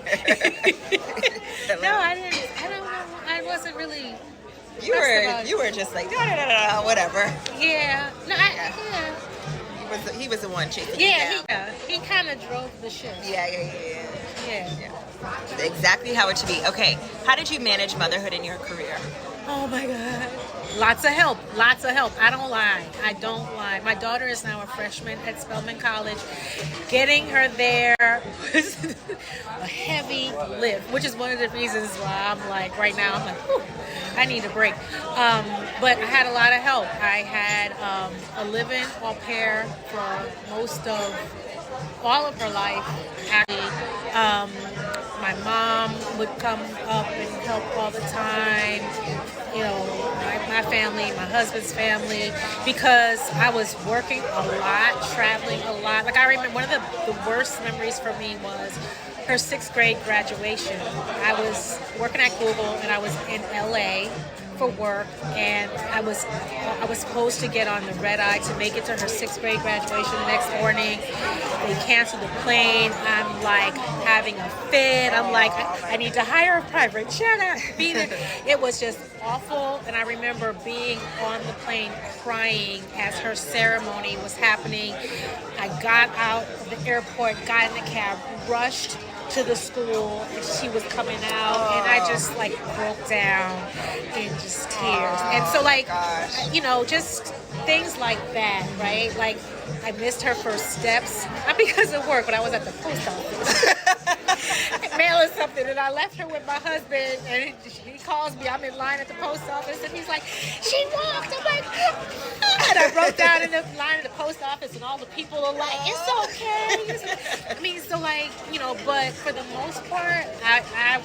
No, I didn't. I don't know. I wasn't really. You were just like whatever. Yeah. No. Yeah. He was the one chasing. Yeah. He kind of drove the ship. Yeah. Exactly how it should be. Okay. How did you manage motherhood in your career? Oh my God. Lots of help. I don't lie. My daughter is now a freshman at Spelman College. Getting her there was a heavy lift, which is one of the reasons why I'm like, right now, I'm like, whew, I need a break. But I had a lot of help. I had a live-in au pair for most of all of her life. My mom would come up and help all the time. You know, my family, my husband's family, because I was working a lot, traveling a lot. Like, I remember one of the worst memories for me was her 6th grade graduation. I was working at Google, and I was in LA for work, and I was supposed to get on the red eye to make it to her 6th grade graduation the next morning. They canceled the plane. I'm like having a fit. I'm like, I need to hire a private jet. It was just awful. And I remember being on the plane crying as her ceremony was happening. I got out of the airport, got in the cab, rushed to the school, and she was coming out, and I just like broke down in just tears. And so, like, just things like that, right? Like, I missed her first steps, not because of work, but I was at the post office mailing something, and I left her with my husband, and he calls me. I'm in line at the post office, and he's like, "She walked." I'm like, and I wrote down in the line at the post office, and all the people are like, "It's okay." I mean, so, like, but for the most part, I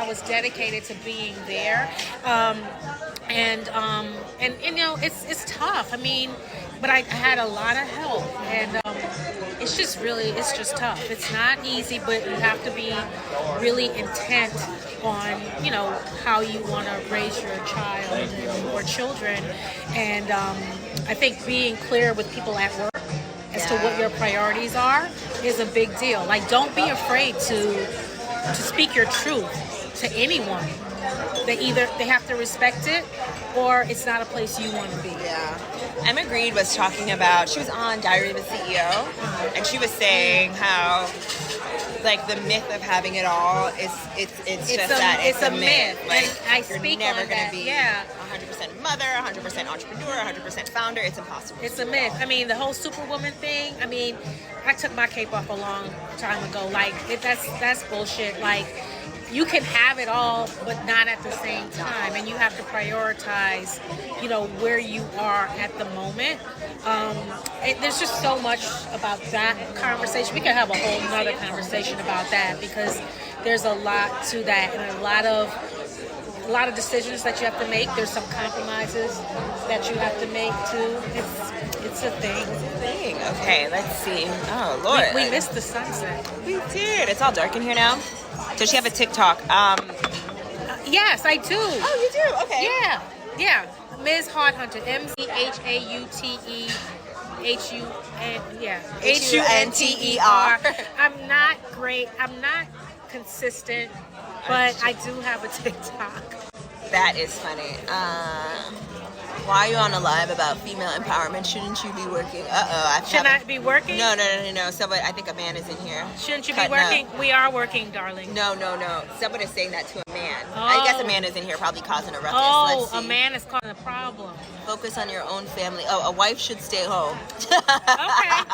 was dedicated to being there, and it's tough. I mean, but I had a lot of help, and it's just tough. It's not easy, but you have to be really intent on, how you want to raise your child or children. And I think being clear with people at work as to what your priorities are is a big deal. Like, don't be afraid to speak your truth to anyone. They have to respect it, or it's not a place you want to be. Yeah. Emma Grede was talking about, she was on Diary of a CEO, and she was saying how, like, the myth of having it all it's a myth. Like, you're never going to be 100% mother, 100% entrepreneur, 100% founder. It's impossible. It's a myth. I mean, the whole superwoman thing, I mean, I took my cape off a long time ago. Like, that's bullshit. Like, you can have it all, but not at the same time, and you have to prioritize, where you are at the moment. There's just so much about that conversation. We could have a whole nother conversation about that, because there's a lot to that, and a lot of decisions that you have to make. There's some compromises that you have to make too. It's a thing. Okay, let's see. Oh Lord, we missed the sunset. We did. It's all dark in here now. Does she have a TikTok? Yes, I do. Oh, you do? Okay. Yeah. Ms. Hearthunter. Hunter. I'm not great. I'm not consistent but I do have a TikTok. That is funny. Why are you on a live about female empowerment? Shouldn't you be working? Should I be working? No. Somebody, I think a man is in here. Shouldn't you be working? We are working, darling. No. Someone is saying that to a man. I guess a man is in here probably causing a ruckus. Oh, a man is causing a problem. Focus on your own family. Oh, a wife should stay home. Okay.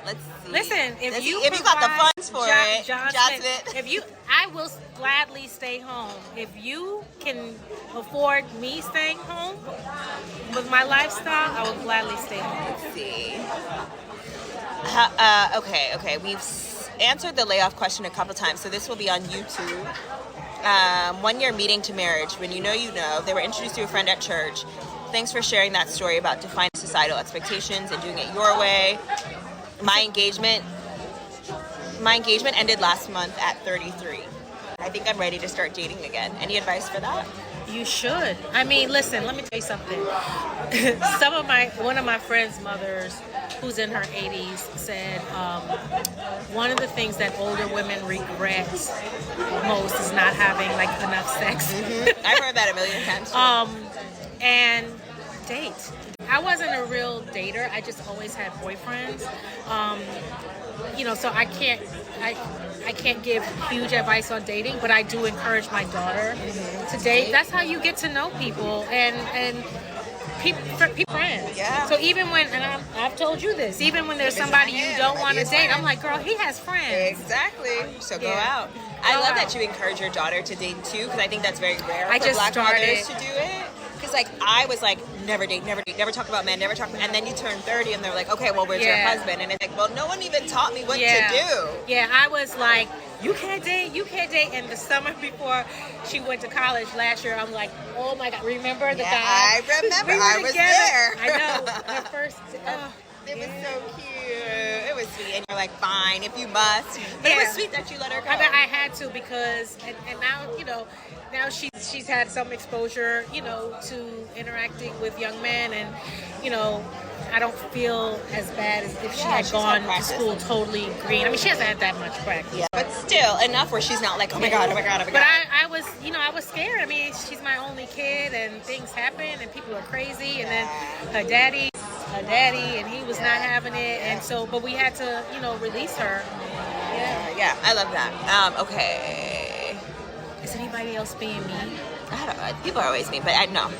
Let's see. Listen, if you got the funds for it, John Smith, I will gladly stay home. If you can afford me staying home with my lifestyle, I will gladly stay home. Let's see. Okay. We've answered the layoff question a couple times, so this will be on YouTube. 1 year meeting to marriage. When you know, they were introduced to a friend at church. Thanks for sharing that story about defining societal expectations and doing it your way. My engagement ended last month at 33. I think I'm ready to start dating again. Any advice for that? You should. I mean, listen, let me tell you something. One of my friends' mothers, who's in her 80s, said one of the things that older women regret most is not having like enough sex. Mm-hmm. I've heard that a million times. And date. I wasn't a real dater. I just always had boyfriends. So I can't give huge advice on dating, but I do encourage my daughter to date. That's how you get to know people and people friends. Yeah. So even when, and I've told you this, even when there's somebody you don't want to date, I'm like, girl, he has friends. Exactly. So go out. I love that you encourage your daughter to date too, because I think that's very rare for Black mothers to do it. Because I was like, never date, never talk about men, and then you turn 30 and they're like, okay, well, where's your husband? And it's like, well, no one even taught me what to do. Yeah, I was like, you can't date. And the summer before she went to college last year, I'm like, oh my God, remember the guy? I remember. I was there. I know. Her first. It was so cute. It was sweet. And you're like, fine, if you must. But it was sweet that you let her go. I mean, I had to because, and now, now she's had some exposure, to interacting with young men. And, I don't feel as bad as if she had gone to school totally green. I mean, she hasn't had that much practice. Yeah, but still enough where she's not like, oh my God. But I was, I was scared. I mean, she's my only kid and things happen and people are crazy. And then her daddy, and he was not having it. And so, but we had to, release her. Yeah, I love that. Okay. Is anybody else being mean? I don't know. People are always mean, but I know.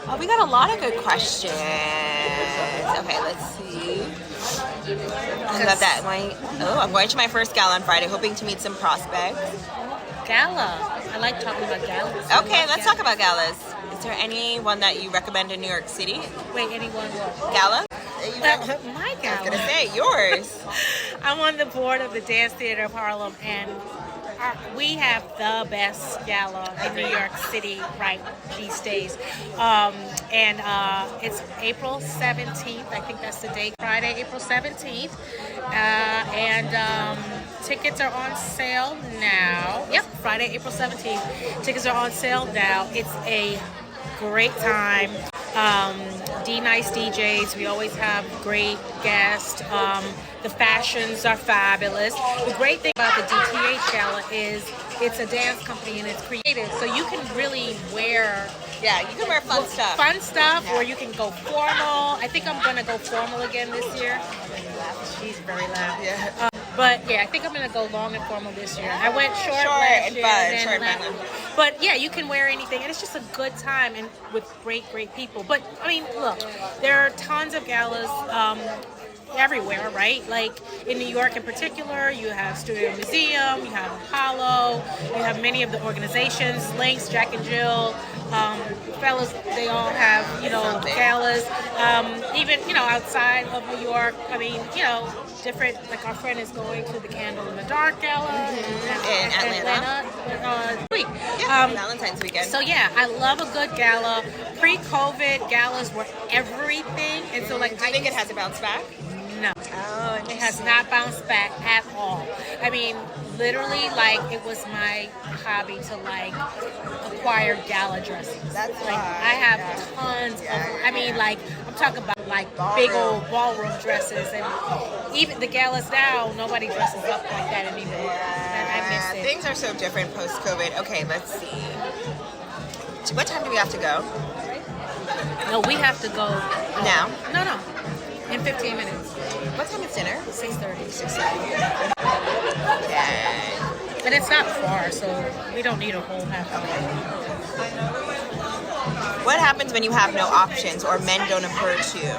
Oh, we got a lot of good questions. Okay, let's see. I love that. I'm going to my first gala on Friday, hoping to meet some prospects. Gala. I like talking about galas. Okay, let's talk about galas. Is there anyone that you recommend in New York City? Wait, anyone what? Gala? My gala. I was going to say, yours. I'm on the board of the Dance Theater of Harlem, and we have the best gala in New York City right these days. It's April 17th. I think that's the date, Friday, April 17th. Tickets are on sale now. Yep, Friday, April 17th. Tickets are on sale now. It's a great time. Nice DJs. We always have great guests. The fashions are fabulous. The great thing about the DTH Gala is it's a dance company and it's creative, so you can really wear. Yeah, you can wear fun stuff. Or you can go formal. I think I'm gonna go formal again this year. She's very loud. Yeah. But yeah, I think I'm gonna go long and formal this year. I went short last year, and then but yeah, you can wear anything, and it's just a good time and with great people. But I mean, look, there are tons of galas everywhere, right? Like in New York in particular, you have Studio Museum, you have Apollo, you have many of the organizations, Lynx, Jack and Jill, fellas, they all have, galas. Even, outside of New York, I mean, different, like our friend is going to the Candle in the Dark Gala in Atlanta. Valentine's weekend. So yeah, I love a good gala. Pre-COVID, galas were everything. And so like, do you think it has a bounce back? No. Oh, it has not bounced back at all. I mean, literally, like, it was my hobby to, like, acquire gala dresses. That's like, I have tons of, I mean, like, I'm talking about, like, big old ballroom dresses. And even the galas now, nobody dresses up like that anymore. And miss it. Things are so different post-COVID. Okay, let's see. What time do we have to go? No, we have to go Now? No. In 15 minutes. What time is dinner? 6:30. 6:30. Okay. And it's not far, so we don't need a whole half hour. What happens when you have no options or men don't approach you?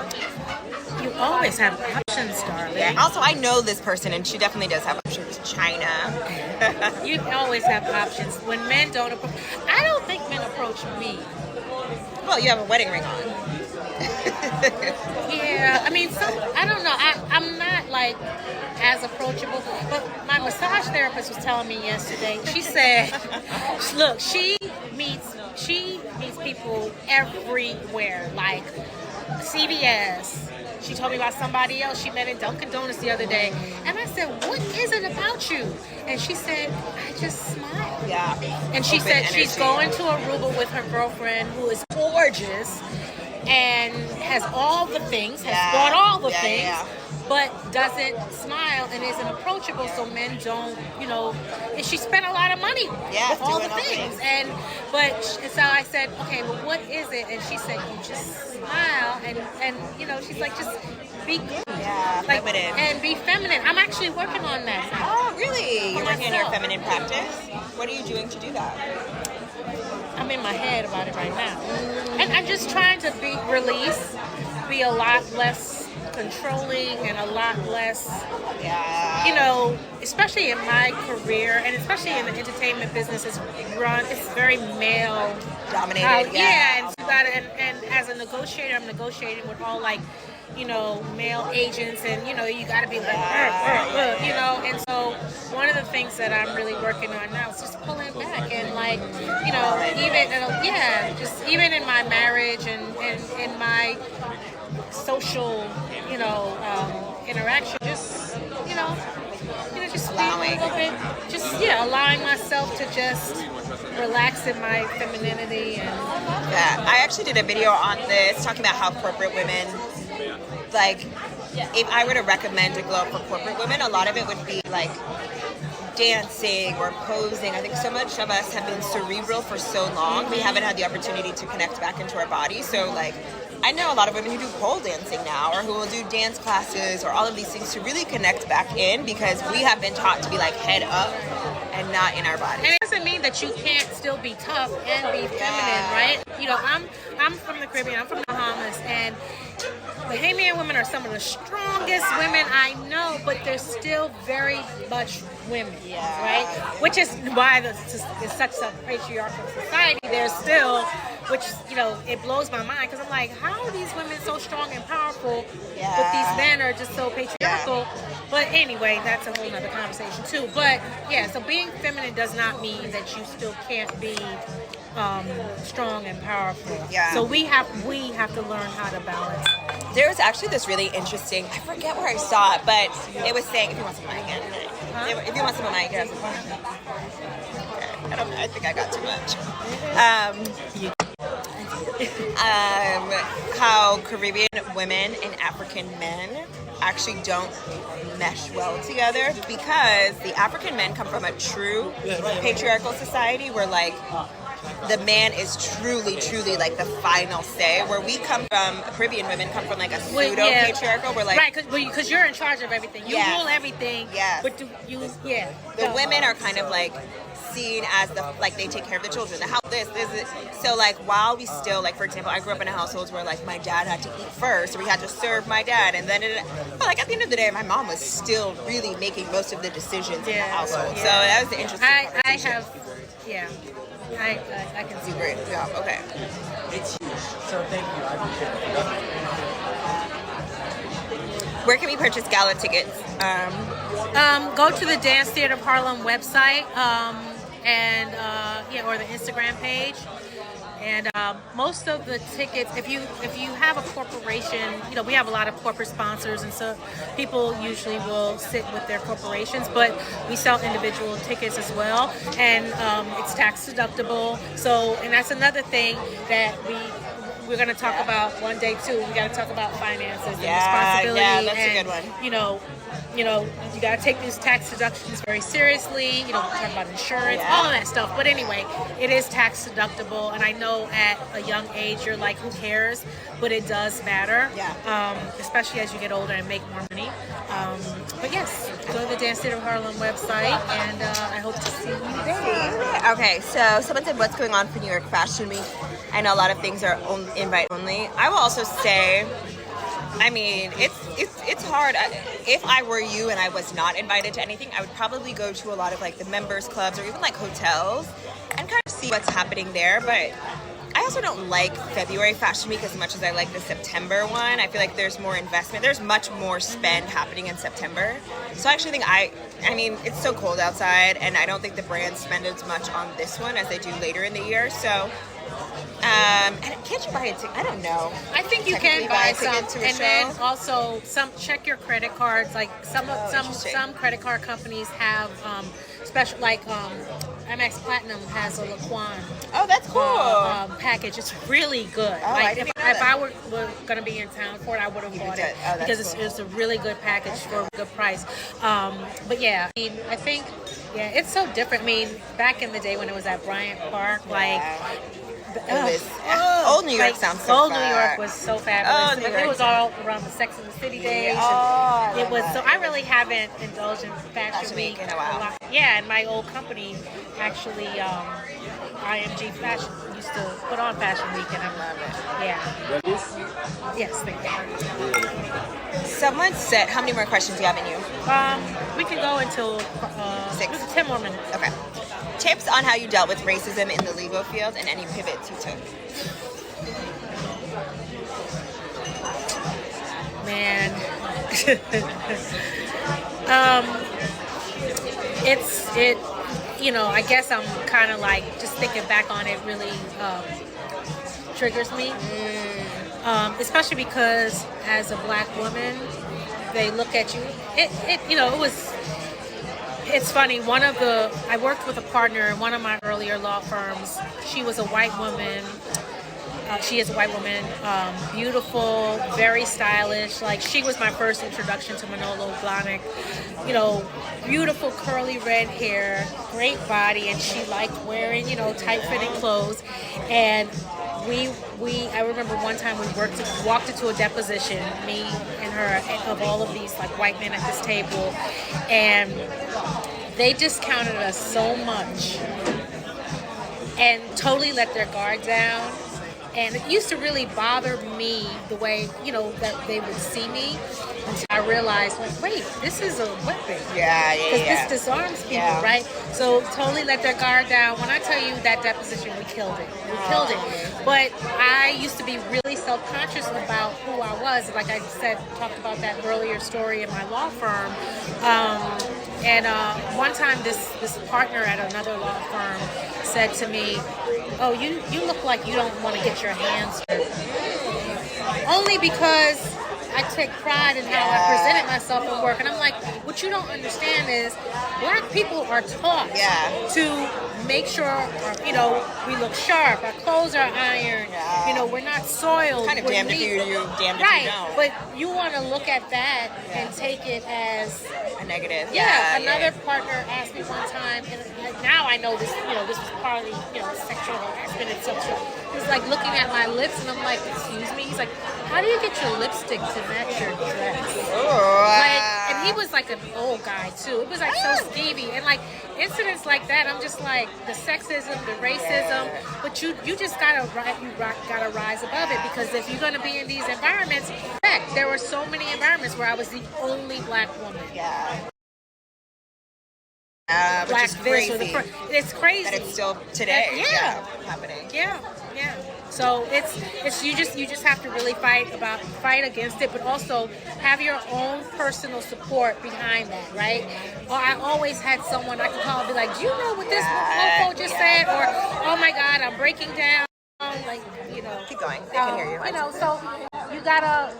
You always have options, darling. Yeah. Also, I know this person, and she definitely does have options. China. You always have options. When men don't approach, I don't think men approach me. Well, you have a wedding ring on. Yeah, I mean, I don't know. I'm not like as approachable, but my massage therapist was telling me yesterday. She said, "Look, she meets people everywhere, like CVS." She told me about somebody else she met in Dunkin' Donuts the other day, and I said, "What is it about you?" And she said, "I just smile." Yeah. And she Open said energy. she's going to Aruba with her girlfriend, who is gorgeous and has all the things, has bought all the things, but doesn't smile and isn't approachable, so men don't, and she spent a lot of money with all the things. So I said, okay, well, what is it? And she said, you just smile and she's like, just be good. Yeah, like, feminine. And be feminine. I'm actually working on that now. Oh, really? You're working on your myself. feminine practice? What are you doing to do that? I'm in my head about it right now. And I'm just trying to be a lot less controlling and a lot less, especially in my career and especially in the entertainment business, it's very male dominated. And as a negotiator, I'm negotiating with all male agents, and you got to be like, and so one of the things that I'm really working on now is just pulling back and even in my marriage and in my social interaction, just allowing. a little bit, allowing myself to just relax in my femininity. And I actually did a video on this talking about how corporate women, if I were to recommend a glow up for corporate women, a lot of it would be like dancing or posing. I think so much of us have been cerebral for so long, we haven't had the opportunity to connect back into our body. So I know a lot of women who do pole dancing now, or who will do dance classes, or all of these things to really connect back in, because we have been taught to be head up and not in our body. And it doesn't mean that you can't still be tough and be feminine, right? I'm from the Caribbean, I'm from the Bahamas, and Bahamian women are some of the strongest women I know, but they're still very much women, right? Which is why it's such a patriarchal society. There's still, which, it blows my mind, because I'm like, how are these women so strong and powerful, but these men are just so patriarchal? But anyway, that's a whole nother conversation too. But so being feminine does not mean that you still can't be strong and powerful. So we have to learn how to balance. There was actually this really interesting, I forget where I saw it, but it was saying, if you want some money again, if you want some money, you can have some money. Okay. I don't know, I think I got too much. How Caribbean women and African men actually don't mesh well together, because the African men come from a true patriarchal society where the man is truly the final say, where we come from, Caribbean women come from a pseudo patriarchal, where right, because you're in charge of everything, you rule everything, but the women are kind of seen as they take care of the children, the house, this is, so while we still, for example, I grew up in a household where my dad had to eat first, so we had to serve my dad, and then but at the end of the day, my mom was still really making most of the decisions in the household. So that was the interesting I can see great. Yeah, okay. It's huge. So thank you. I appreciate it. Where can we purchase gala tickets? Go to the Dance Theater Harlem website, or the Instagram page. And most of the tickets, if you have a corporation, we have a lot of corporate sponsors, and so people usually will sit with their corporations, but we sell individual tickets as well, and it's tax deductible. So, and that's another thing that we're going to talk about one day too. We got to talk about finances and responsibility. Yeah, that's a good one. you know, you got to take these tax deductions very seriously. You know, talk about insurance, all of that stuff. But anyway, it is tax deductible. And I know at a young age, you're like, who cares? But it does matter. Especially as you get older and make more money. But yes, go to the Dance Theater of Harlem website, and I hope to see you there. Okay, so someone said, what's going on for New York Fashion Week? I know a lot of things are invite only. I will also say, I mean, it's hard. If I were you and I was not invited to anything, I would probably go to a lot of like the members clubs or even like hotels and kind of see what's happening there. But I also don't like February Fashion Week as much as I like the September one. I feel like there's more investment. There's much more spend happening in September. So I actually think I mean, it's so cold outside, and I don't think the brands spend as much on this one as they do later in the year. So, and can't you buy a ticket? I don't know. I think you can buy some, to a and show? then also check your credit cards. Like some credit card companies have special, like MX Platinum has a Laquan. Oh, that's cool. Package. It's really good. Oh, like if I were going to be in town for it, I would have bought it because cool. it's a really good package for a good price. But yeah, I mean, I think it's so different. I mean, back in the day when it was at Bryant Park, like. Old New York sounds so Old fun. New York was so fabulous. New It York. was all around the Sex and the City days. Yeah. It was so. I really haven't indulged in Fashion Week in a while. lot. Yeah, and my old company actually, IMG Fashion used to put on Fashion Week, and I love it. Yeah. Yes, thank you. Someone said, how many more questions do you have in you? We can go until 10 more minutes. Okay. Tips on how you dealt with racism in the legal field and any pivots you took. Man. You know, I guess I'm kind of like, just thinking back on it really triggers me. Especially because as a black woman, they look at you. It's funny. I worked with a partner in one of my earlier law firms. She was a white woman. She is a white woman, beautiful, very stylish. Like, she was my first introduction to Manolo Blahnik. You know, beautiful curly red hair, great body, and she liked wearing, you know, tight-fitting clothes. And I remember one time we walked into a deposition, me and her, of all of these like white men at this table, and they discounted us so much and totally let their guard down. And it used to really bother me the way, you know, that they would see me, until I realized, like, wait, this is a weapon. Because this disarms people, right? So totally let their guard down. When I tell you that deposition, we killed it. But I used to be really self-conscious about who I was. Like I said, talked about that earlier story in my law firm. And one time this partner at another law firm said to me, oh, you look like you don't want to get your hands dirty. Only because I take pride in how I presented myself at work. And I'm like, what you don't understand is black people are taught to make sure, you know, we look sharp, our clothes are ironed, you know, we're not soiled. Kind of damned if you do, damned if you don't. But you want to look at that and take it as a negative. Another partner asked me one time, and now I know this, you know, this was partly, you know, sexual harassment and sexual. He's like looking at my lips, and I'm like, excuse me? He's like, how do you get your lipstick to match your dress? And he was like an old guy too. It was like so skeevy, and like incidents like that. I'm just like, the sexism, the racism, but you just gotta rise above it, because if you're gonna be in these environments, heck, there were so many environments where I was the only black woman. Which is crazy. It's crazy that it's still today happening. So it's you just have to really fight against it, but also have your own personal support behind that, right? Or I always had someone I could call and be like, do you know what this mofo just said? Or, oh my God, I'm breaking down. Like, you know. Keep going. They can hear you. You know, so you gotta,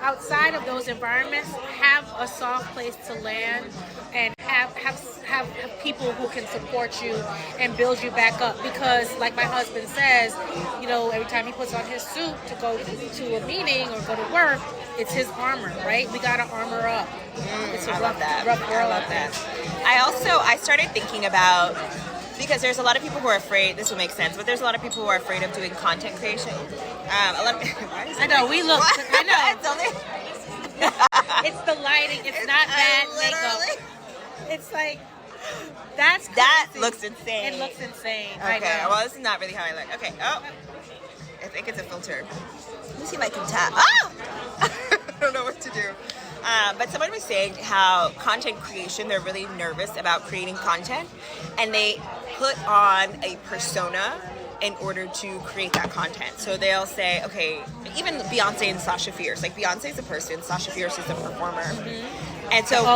outside of those environments, have a soft place to land and have people who can support you and build you back up. Because, like my husband says, every time he puts on his suit to go to a meeting or go to work, it's his armor, right? We gotta armor up. It's a rough world. I love that. I started thinking about, because there's a lot of people who are afraid, this will make sense, but there's a lot of people who are afraid of doing content creation. I know, we look, I know. It's the lighting, it's not bad makeup. It's like, that's crazy. That looks insane. It looks insane. Okay, well, this is not really how I look. Okay, I think it's a filter. Let me see if I can tap. Oh! I don't know what to do. But someone was saying how content creation, they're really nervous about creating content, and they put on a persona in order to create that content. So they'll say, okay, even Beyonce and Sasha Fierce, like Beyonce's a person, Sasha Fierce is a performer. And so the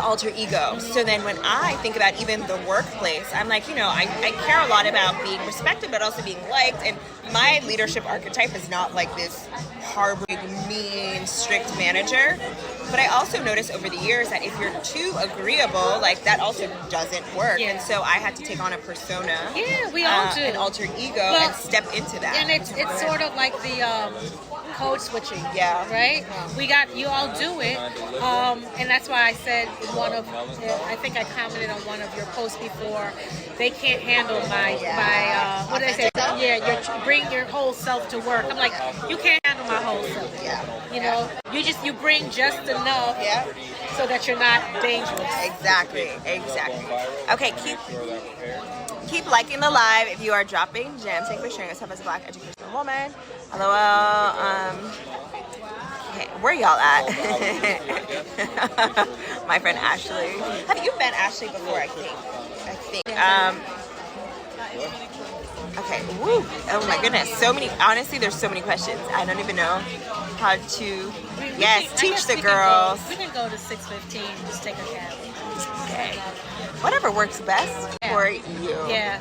alter ego. So then when I think about even the workplace, I'm like, I care a lot about being respected, but also being liked. And my leadership archetype is not like this harboring, mean, strict manager. But I also noticed over the years that if you're too agreeable, like that also doesn't work. Yeah. And so I had to take on a persona. Yeah, we all do. An alter ego and step into that. And it's sort of like the code switching. Yeah. Right? You all do it. And that's why I said I think I commented on one of your posts before, they can't handle what did I say? Yeah, bring your whole self to work. I'm like, you can't handle my whole self. Yeah. You bring just enough so that you're not dangerous. Exactly. Okay, keep liking the live if you are dropping gems. Thank you for sharing yourself as a Black educational woman. LOL. Okay, where y'all at? My friend Ashley. Have you met Ashley before? I think. Okay. Woo. Oh my goodness. Honestly, there's so many questions. I don't even know how to. Teach the girls. We can go to 6:15. Just take a cab. Okay. Whatever works best for you. Yeah.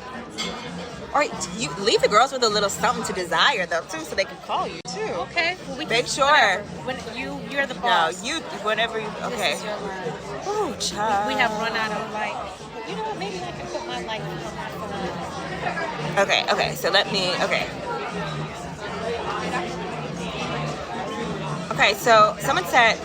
All right, you leave the girls with a little something to desire, though, too, so they can call you, too. Okay. Well, make sure. When you're the boss. No, whatever you. Okay. This is your line. Oh, child. We have run out of light. You know what? Maybe I can put my light on my phone. Okay. So let me. Okay. Okay. So someone said.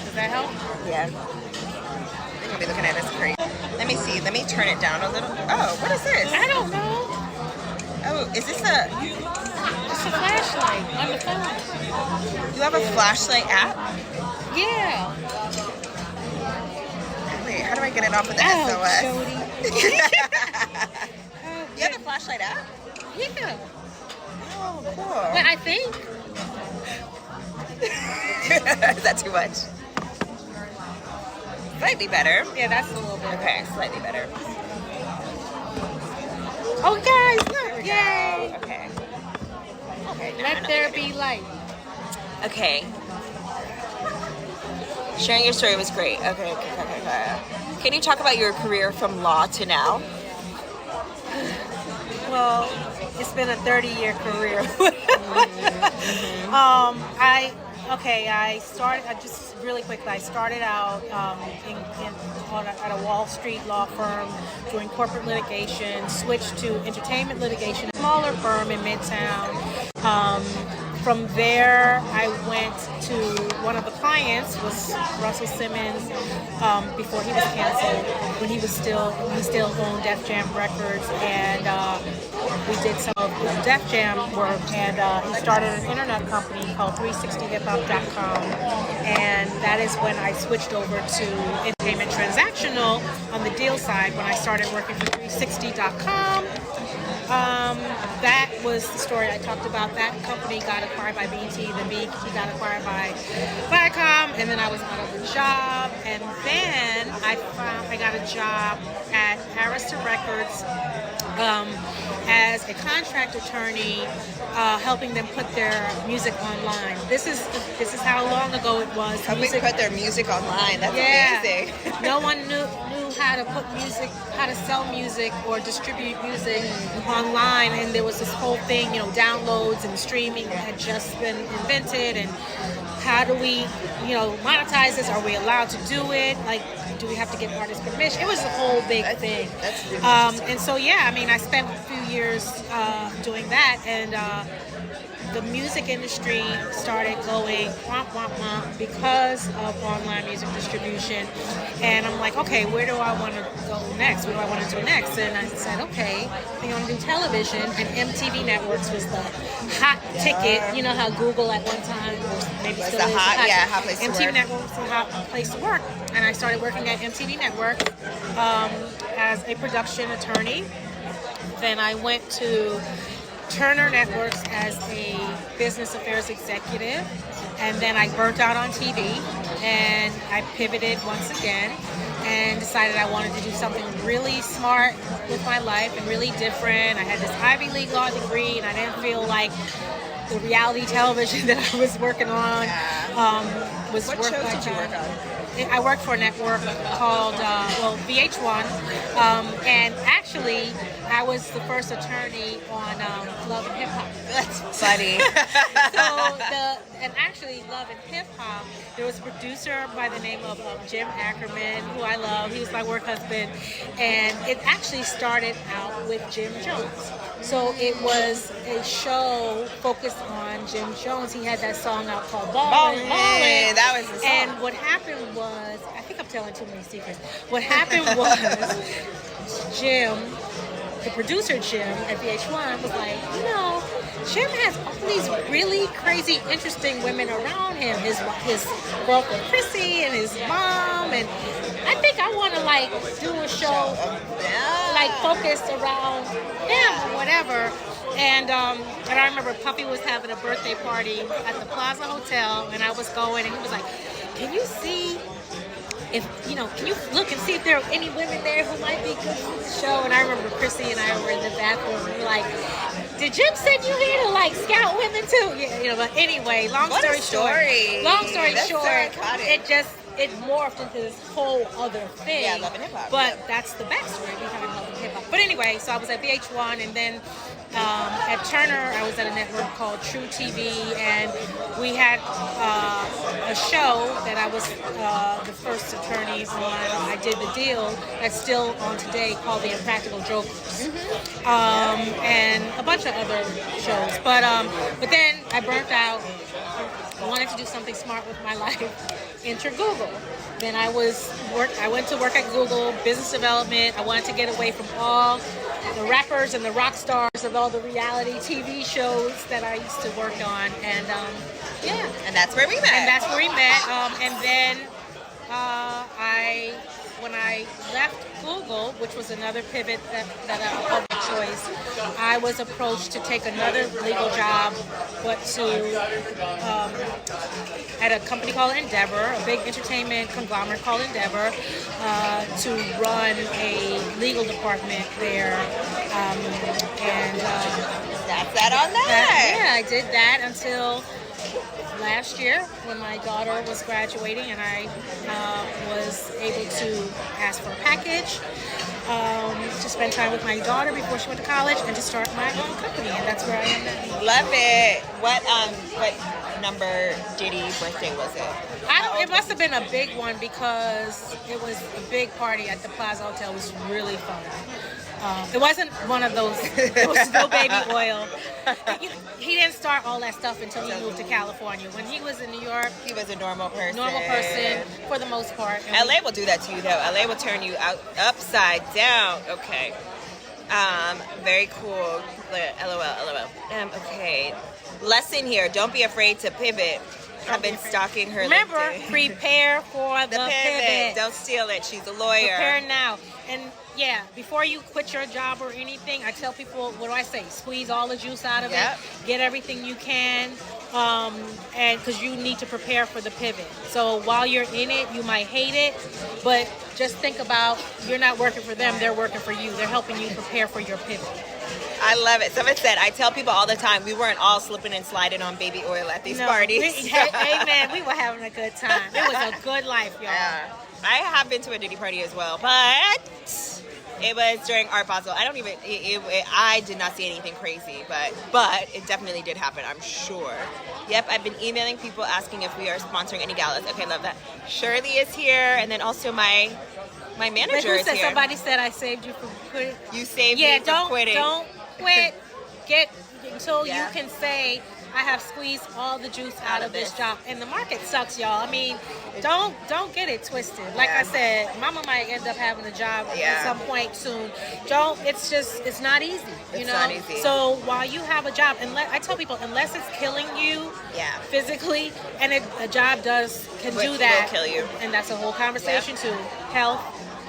Does that help? Yeah. They're gonna be looking at us crazy. Let me see. Let me turn it down a little. Oh, what is this? I don't know. Oh, is this It's a flashlight on the phone. You have a flashlight app? Yeah. Wait, how do I get it off of the SOS? You have a flashlight app? Yeah. Oh, cool. But I think. Is that too much? Slightly better. Yeah, that's a little bit. Okay, slightly better. Oh, guys, look. Yay. Okay. Let there be light. Okay. Sharing your story was great. Okay. Can you talk about your career from law to now? Well, it's been a 30-year career. I started out at a Wall Street law firm doing corporate litigation, switched to entertainment litigation, a smaller firm in Midtown. From there, I went to one of the clients was Russell Simmons before he was canceled. When he still owned Def Jam Records, and we did some of the Def Jam work. And he started an internet company called 360hiphop.com, and that is when I switched over to entertainment transactional on the deal side when I started working for 360.com. That was the story I talked about. That company got acquired by BT, then BT got acquired by Viacom, and then I was out of the job. And then I got a job at Arista Records as a contract attorney, helping them put their music online. This is how long ago it was. Helping put their music online. That's amazing. No one knew how to put music, how to sell music or distribute music online, and there was this whole thing, downloads and streaming had just been invented, and how do we, monetize this? Are we allowed to do it? Like, do we have to get artist permission? It was a whole big thing. That's really and so, I spent a few years doing that, and the music industry started going womp, womp, womp because of online music distribution. And I'm like, okay, where do I want to go next? What do I want to do next? And I said, okay, I think I want to do television. And MTV Networks was the hot ticket. You know how Google at one time, or maybe Was still the is, hot place to MTV work. Network was a hot place to work. And I started working at MTV Network as a production attorney. Then I went to Turner Networks as a business affairs executive, and then I burnt out on TV, and I pivoted once again and decided I wanted to do something really smart with my life and really different. I had this Ivy League law degree, and I didn't feel like the reality television that I was working on was What worth shows my did you time. work on? I worked for a network called VH1, and actually I was the first attorney on Love and Hip Hop. That's funny. And actually Love and Hip Hop, there was a producer by the name of Jim Ackerman, who I love. He was my work husband, and it actually started out with Jim Jones. So it was a show focused on Jim Jones. He had that song out called Ballin'. That was the song. And what happened was, I think I'm telling too many secrets. What happened was Jim, the producer Jim at VH1 was like, Jim has all these really crazy, interesting women around him. His girlfriend Chrissy and his mom, and I think I want to do a show focused around them or whatever. And I remember Puffy was having a birthday party at the Plaza Hotel, and I was going, and he was like, can you see if, can you look and see if there are any women there who might be good for the show? And I remember Chrissy and I were in the bathroom, and we were like, did Jim send you here to scout women too? But anyway, long story short, it morphed into this whole other thing. Yeah, Love and Hip Hop. But that's the backstory behind Love and Hip Hop. But anyway, so I was at VH1, and then at Turner, I was at a network called True TV, and we had a show that I was the first attorney on. I did the deal that's still on today called The Impractical Jokers, and a bunch of other shows. But then I burnt out. I wanted to do something smart with my life. Enter Google. Then I went to work at Google, business development. I wanted to get away from all the rappers and the rock stars of all the reality TV shows that I used to work on. And And that's where we met. And then when I left Google, which was another pivot that a public choice, I was approached to take another legal job, but at a company called Endeavor, a big entertainment conglomerate called Endeavor, to run a legal department there. That's that on that. I did that until last year when my daughter was graduating, and I was able to ask for a package to spend time with my daughter before she went to college, and to start my own company, and that's where I am now. Love it. What number Diddy birthday was it? It must have been a big one because it was a big party at the Plaza Hotel. It was really fun. It wasn't one of those, there was no baby oil. He didn't start all that stuff until he moved to California. When he was in New York, He was a normal person. For the most part. LA will do that to you though. LA will turn you upside down. Okay. Very cool. LOL. Okay. Lesson here. Don't be afraid to pivot. I've been stalking her. Remember, LinkedIn. prepare for the pivot. Don't steal it. She's a lawyer. Prepare now. And yeah, before you quit your job or anything, I tell people, what do I say? Squeeze all the juice out of it. Get everything you can. and because you need to prepare for the pivot. So while you're in it, you might hate it, but just think about you're not working for them, they're working for you. They're helping you prepare for your pivot. I love it. Someone said, I tell people all the time, we weren't all slipping and sliding on baby oil at these parties. Amen. We were having a good time. It was a good life, y'all. Yeah. I have been to a Diddy party as well, but it was during Art Basel. I did not see anything crazy, but it definitely did happen, I'm sure. Yep, I've been emailing people asking if we are sponsoring any galas. Okay, love that. Shirley is here, and then also my manager is here. Somebody said I saved you from quitting. You saved me from quitting. Don't quit. Get until you can say, I have squeezed all the juice out of this job. And the market sucks, y'all. I mean, don't get it twisted. Like I said, mama might end up having a job at some point soon. It's not easy. It's not easy. So while you have a job, I tell people, unless it's killing you physically, and a job can do that. Will kill you. And that's a whole conversation too. Health,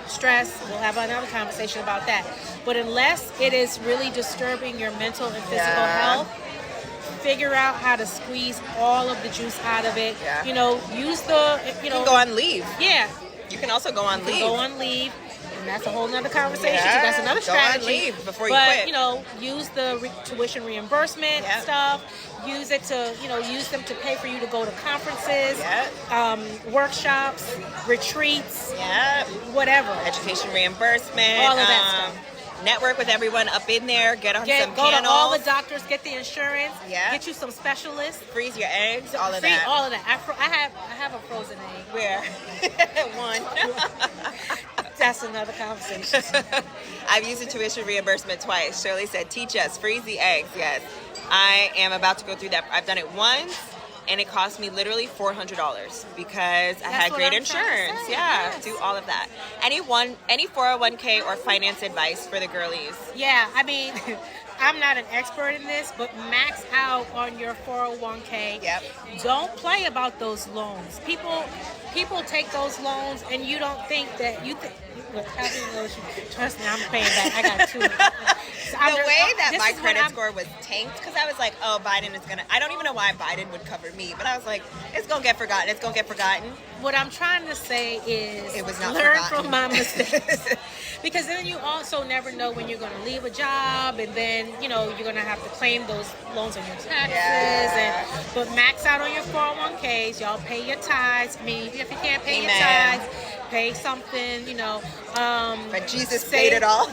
stress, we'll have another conversation about that. But unless it is really disturbing your mental and physical health, figure out how to squeeze all of the juice out of it. Use the, you can go on leave. Yeah. You can also go on leave. Go on leave. And that's a whole nother conversation. So that's another strategy. Go on leave before you quit. But, use the tuition reimbursement stuff. Use it to, use them to pay for you to go to conferences, workshops, retreats, whatever. Education reimbursement. All of that stuff. Network with everyone up in there. Go to all the doctors. Get the insurance. Yeah. Get you some specialists. Freeze your eggs. All of that. All of that. I have a frozen egg. Where? One. That's another conversation. I've used the tuition reimbursement twice. Shirley said, "Teach us. Freeze the eggs." Yes. I am about to go through that. I've done it once. And it cost me literally $400 because I had great insurance. Do all of that. Any 401k or finance advice for the girlies? Yeah, I mean, I'm not an expert in this, but max out on your 401k. Yep. Don't play about those loans. People take those loans, and you don't think that trust me, I'm paying back. I got two. My credit score was tanked because I was like, oh, Biden is going to, I don't even know why Biden would cover me, but I was like, it's going to get forgotten. It's going to get forgotten. What I'm trying to say is it was not learn forgotten. From my mistakes. Because then you also never know when you're going to leave a job, and then, you're going to have to claim those loans on your taxes. But max out on your 401ks. Y'all pay your tithes. I mean, if you can't pay your tithes, pay something, But Jesus paid it all.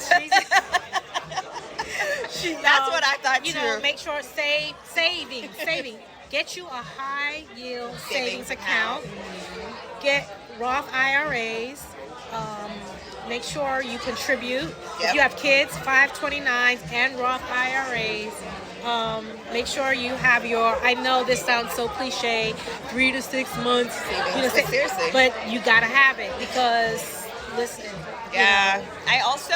That's what I thought too. Make sure saving. Get you a high yield savings account. Get Roth IRAs. Make sure you contribute. If you have kids, 529s and Roth IRAs. Make sure you have your, I know this sounds so cliche, 3 to 6 months savings. Seriously. But you gotta have it because, listen. Yeah. I also,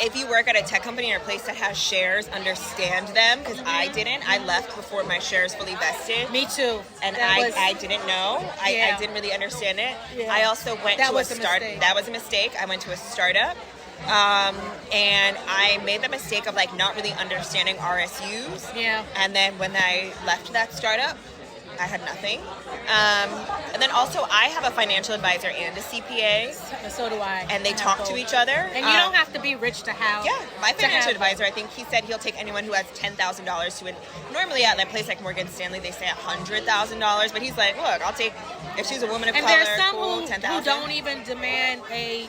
if you work at a tech company or a place that has shares, understand them, because I didn't. I left before my shares fully vested. Me too. And I didn't know. I didn't really understand it. Yeah. I also went to a startup. That was a mistake. I went to a startup. And I made the mistake of not really understanding RSUs. Yeah. And then when I left that startup, I had nothing. And then also I have a financial advisor and a CPA. So do I. And they talk to each other. And you don't have to be rich to have. Yeah. My financial advisor, I think he said he'll take anyone who has $10,000 to it. Normally at that place like Morgan Stanley, they say $100,000. But he's like, look, I'll take, if she's a woman of color, there's some cool, who don't even demand a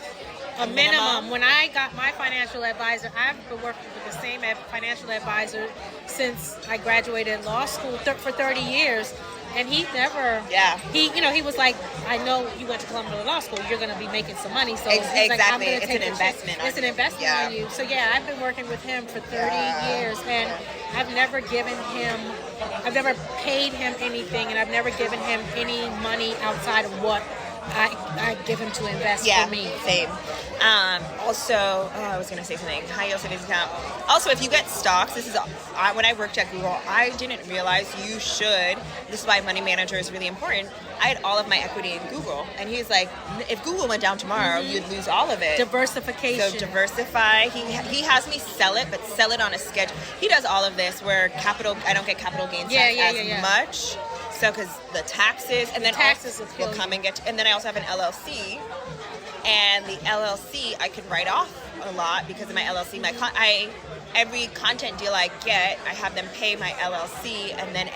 minimum. When I got my financial advisor, I've been working with the same financial advisor since I graduated law school for 30 years. And he never, he was like, I know you went to Columbia Law School, you're going to be making some money. So exactly, like, I'm gonna it's an investment. It's an investment on you. So I've been working with him for 30 years, and I've never paid him anything, and I've never given him any money outside of what I give him to invest Yeah, for me. same. Also, I was gonna say something. High yield savings account. Also, if you get stocks, this is when I worked at Google. I didn't realize you should. This is why money manager is really important. I had all of my equity in Google, and he's like, if Google went down tomorrow, you'd lose all of it. Diversification. So diversify. He has me sell it, but sell it on a schedule. He does all of this where I don't get capital gains tax as much. So because the taxes, and then taxes will come and and then I also have an LLC, and the LLC I can write off a lot because of my LLC. Every content deal I get, I have them pay my LLC, and then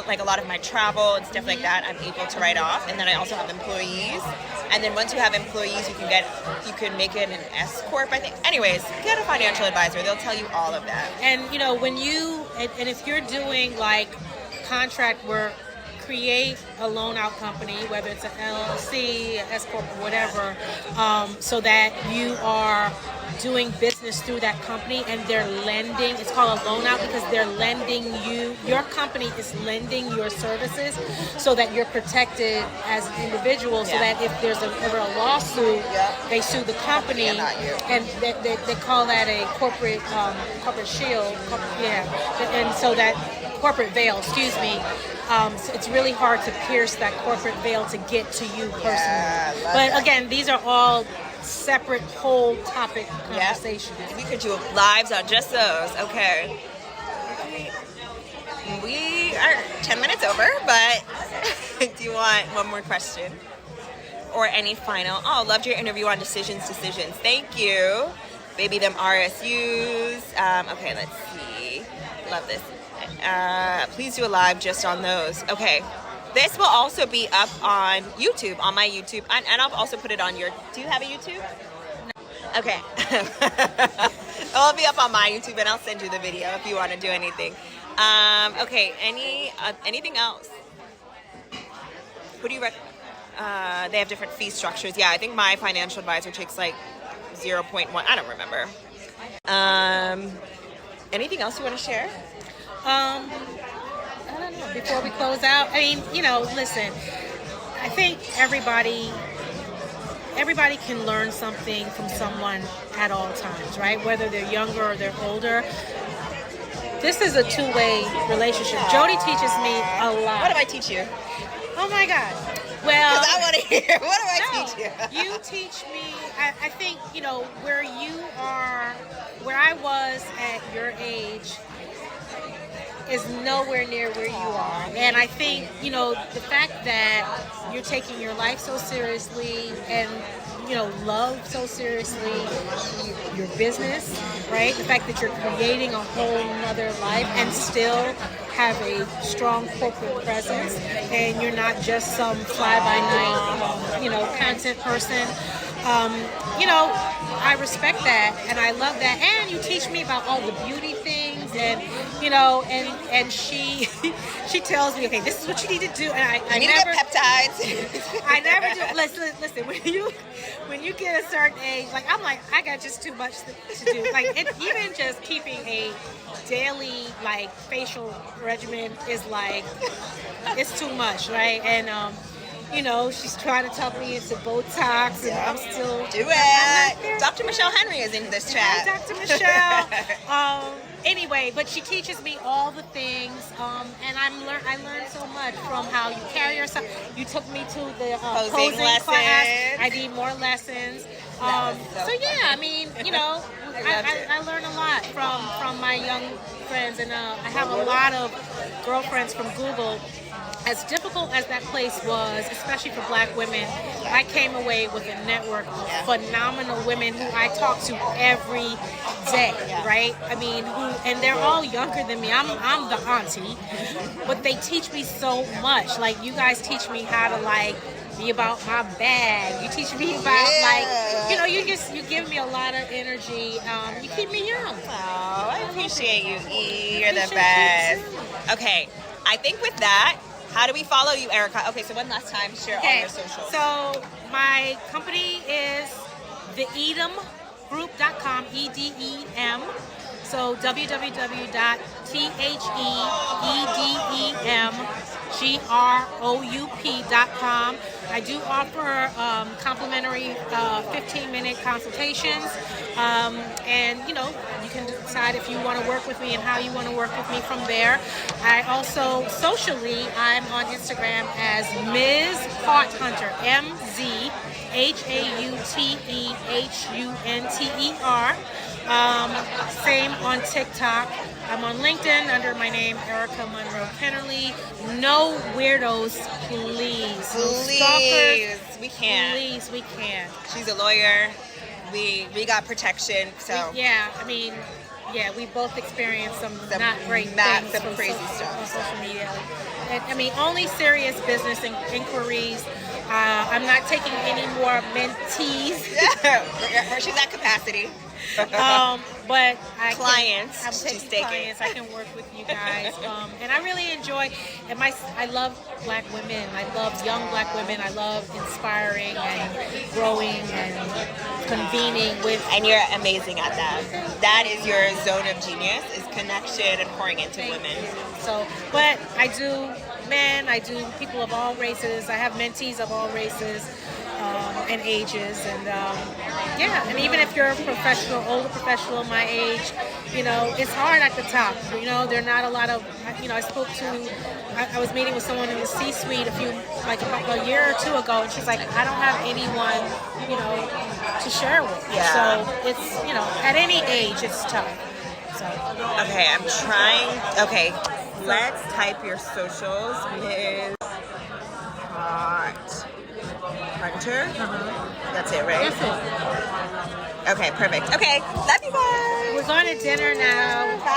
like a lot of my travel and stuff like that, I'm able to write off. And then I also have employees, and then once you have employees, you can make it an S corp, I think. Anyways, get a financial advisor; they'll tell you all of that. And when and if you're doing like contract work, create a loan out company, whether it's an LLC, S corp, or whatever, so that you are doing business through that company and they're lending. It's called a loan out because they're lending you. Your company is lending your services so that you're protected as an individual. So that if there's ever a lawsuit, they sue the company, and they call that a corporate shield. And so that corporate veil, excuse me. So it's really hard to pierce that corporate veil to get to you personally. But again, these are all separate whole topic conversations. We could do lives on just those. Okay. We are 10 minutes over, but do you want one more question? Or any final? Oh, loved your interview on decisions. Thank you. Baby them RSUs. Okay, let's see. Love this. Please do a live just on those. Okay. This will also be up on YouTube, on my YouTube, and I'll also put it on your... Do you have a YouTube? No. Okay. It'll be up on my YouTube, and I'll send you the video if you want to do anything. Okay, anything else? Who do you recommend? They have different fee structures. Yeah, I think my financial advisor takes like 0.1. I don't remember. Anything else you want to share? I don't know. Before we close out, I mean, listen, I think everybody can learn something from someone at all times, right? Whether they're younger or they're older. This is a two-way relationship. Jody teaches me a lot. What do I teach you? Oh my God. Well, because I want to hear. What do I teach you? You teach me, I think, where you are, where I was at your age is nowhere near where you are. And I think, the fact that you're taking your life so seriously and, love so seriously your business, right? The fact that you're creating a whole nother life and still have a strong corporate presence and you're not just some fly-by-night, content person. I respect that and I love that. And you teach me about all the beauty things and, and she tells me, okay, this is what you need to do. And I need never to get peptides. I never do. Listen. When you get a certain age, like I'm like, I got just too much to do. Like even just keeping a daily like facial regimen is like it's too much, right? And she's trying to talk me into Botox, and I'm still do it. Dr. Michelle Henry is in this chat. Hi, Dr. Michelle. Anyway, but she teaches me all the things, and I learned so much from how you carry yourself. You took me to the posing class. I need more lessons. So yeah, I mean, I learn a lot from my young friends, and I have a lot of girlfriends from Google. As difficult as that place was, especially for Black women, I came away with a network of phenomenal women who I talk to every day, right? I mean, and they're all younger than me. I'm the auntie, but they teach me so much. Like, you guys teach me how to, like, be about my bag. You teach me about, you give me a lot of energy. You keep me young. Oh, I appreciate you, E. You're the best. Okay, I think with that, how do we follow you, Erika? Okay, so one last time, share all your socials. So my company is the edemgroup.com, EDEM. So www.thedemgroup.com. group.com. I do offer complimentary 15-minute consultations, and you can decide if you want to work with me and how you want to work with me from there. I also socially, I'm on Instagram as Ms. Heart Hunter, MZHAUTEHUNTER. Same on TikTok. I'm on LinkedIn under my name, Erika Munro Kennerly. No weirdos, please. No stalkers, we can't. Please, we can't. She's a lawyer. We got protection, so. We both experienced some not great things. Some crazy stuff. On social media. Only serious business inquiries. I'm not taking any more mentees. She's at capacity. But I'm clients. taking clients. I can work with you guys, and I really enjoy. And I love Black women. I love young Black women. I love inspiring and growing and convening with. And you're amazing at that. That is your zone of genius: is connection and pouring into women. So, but I do men. I do people of all races. I have mentees of all races. And ages, and and even if you're a professional, older professional my age, it's hard at the top. There are not a lot of, I spoke to, I was meeting with someone in the C-suite a year or two ago, and she's like, I don't have anyone, to share with. Yeah. So it's, at any age, it's tough. So. Okay, I'm trying. Okay, let's type your socials. Ms. Heart Hunter. That's it, right? That's it. Okay, perfect. Okay, love you guys. We're going to dinner now. Bye.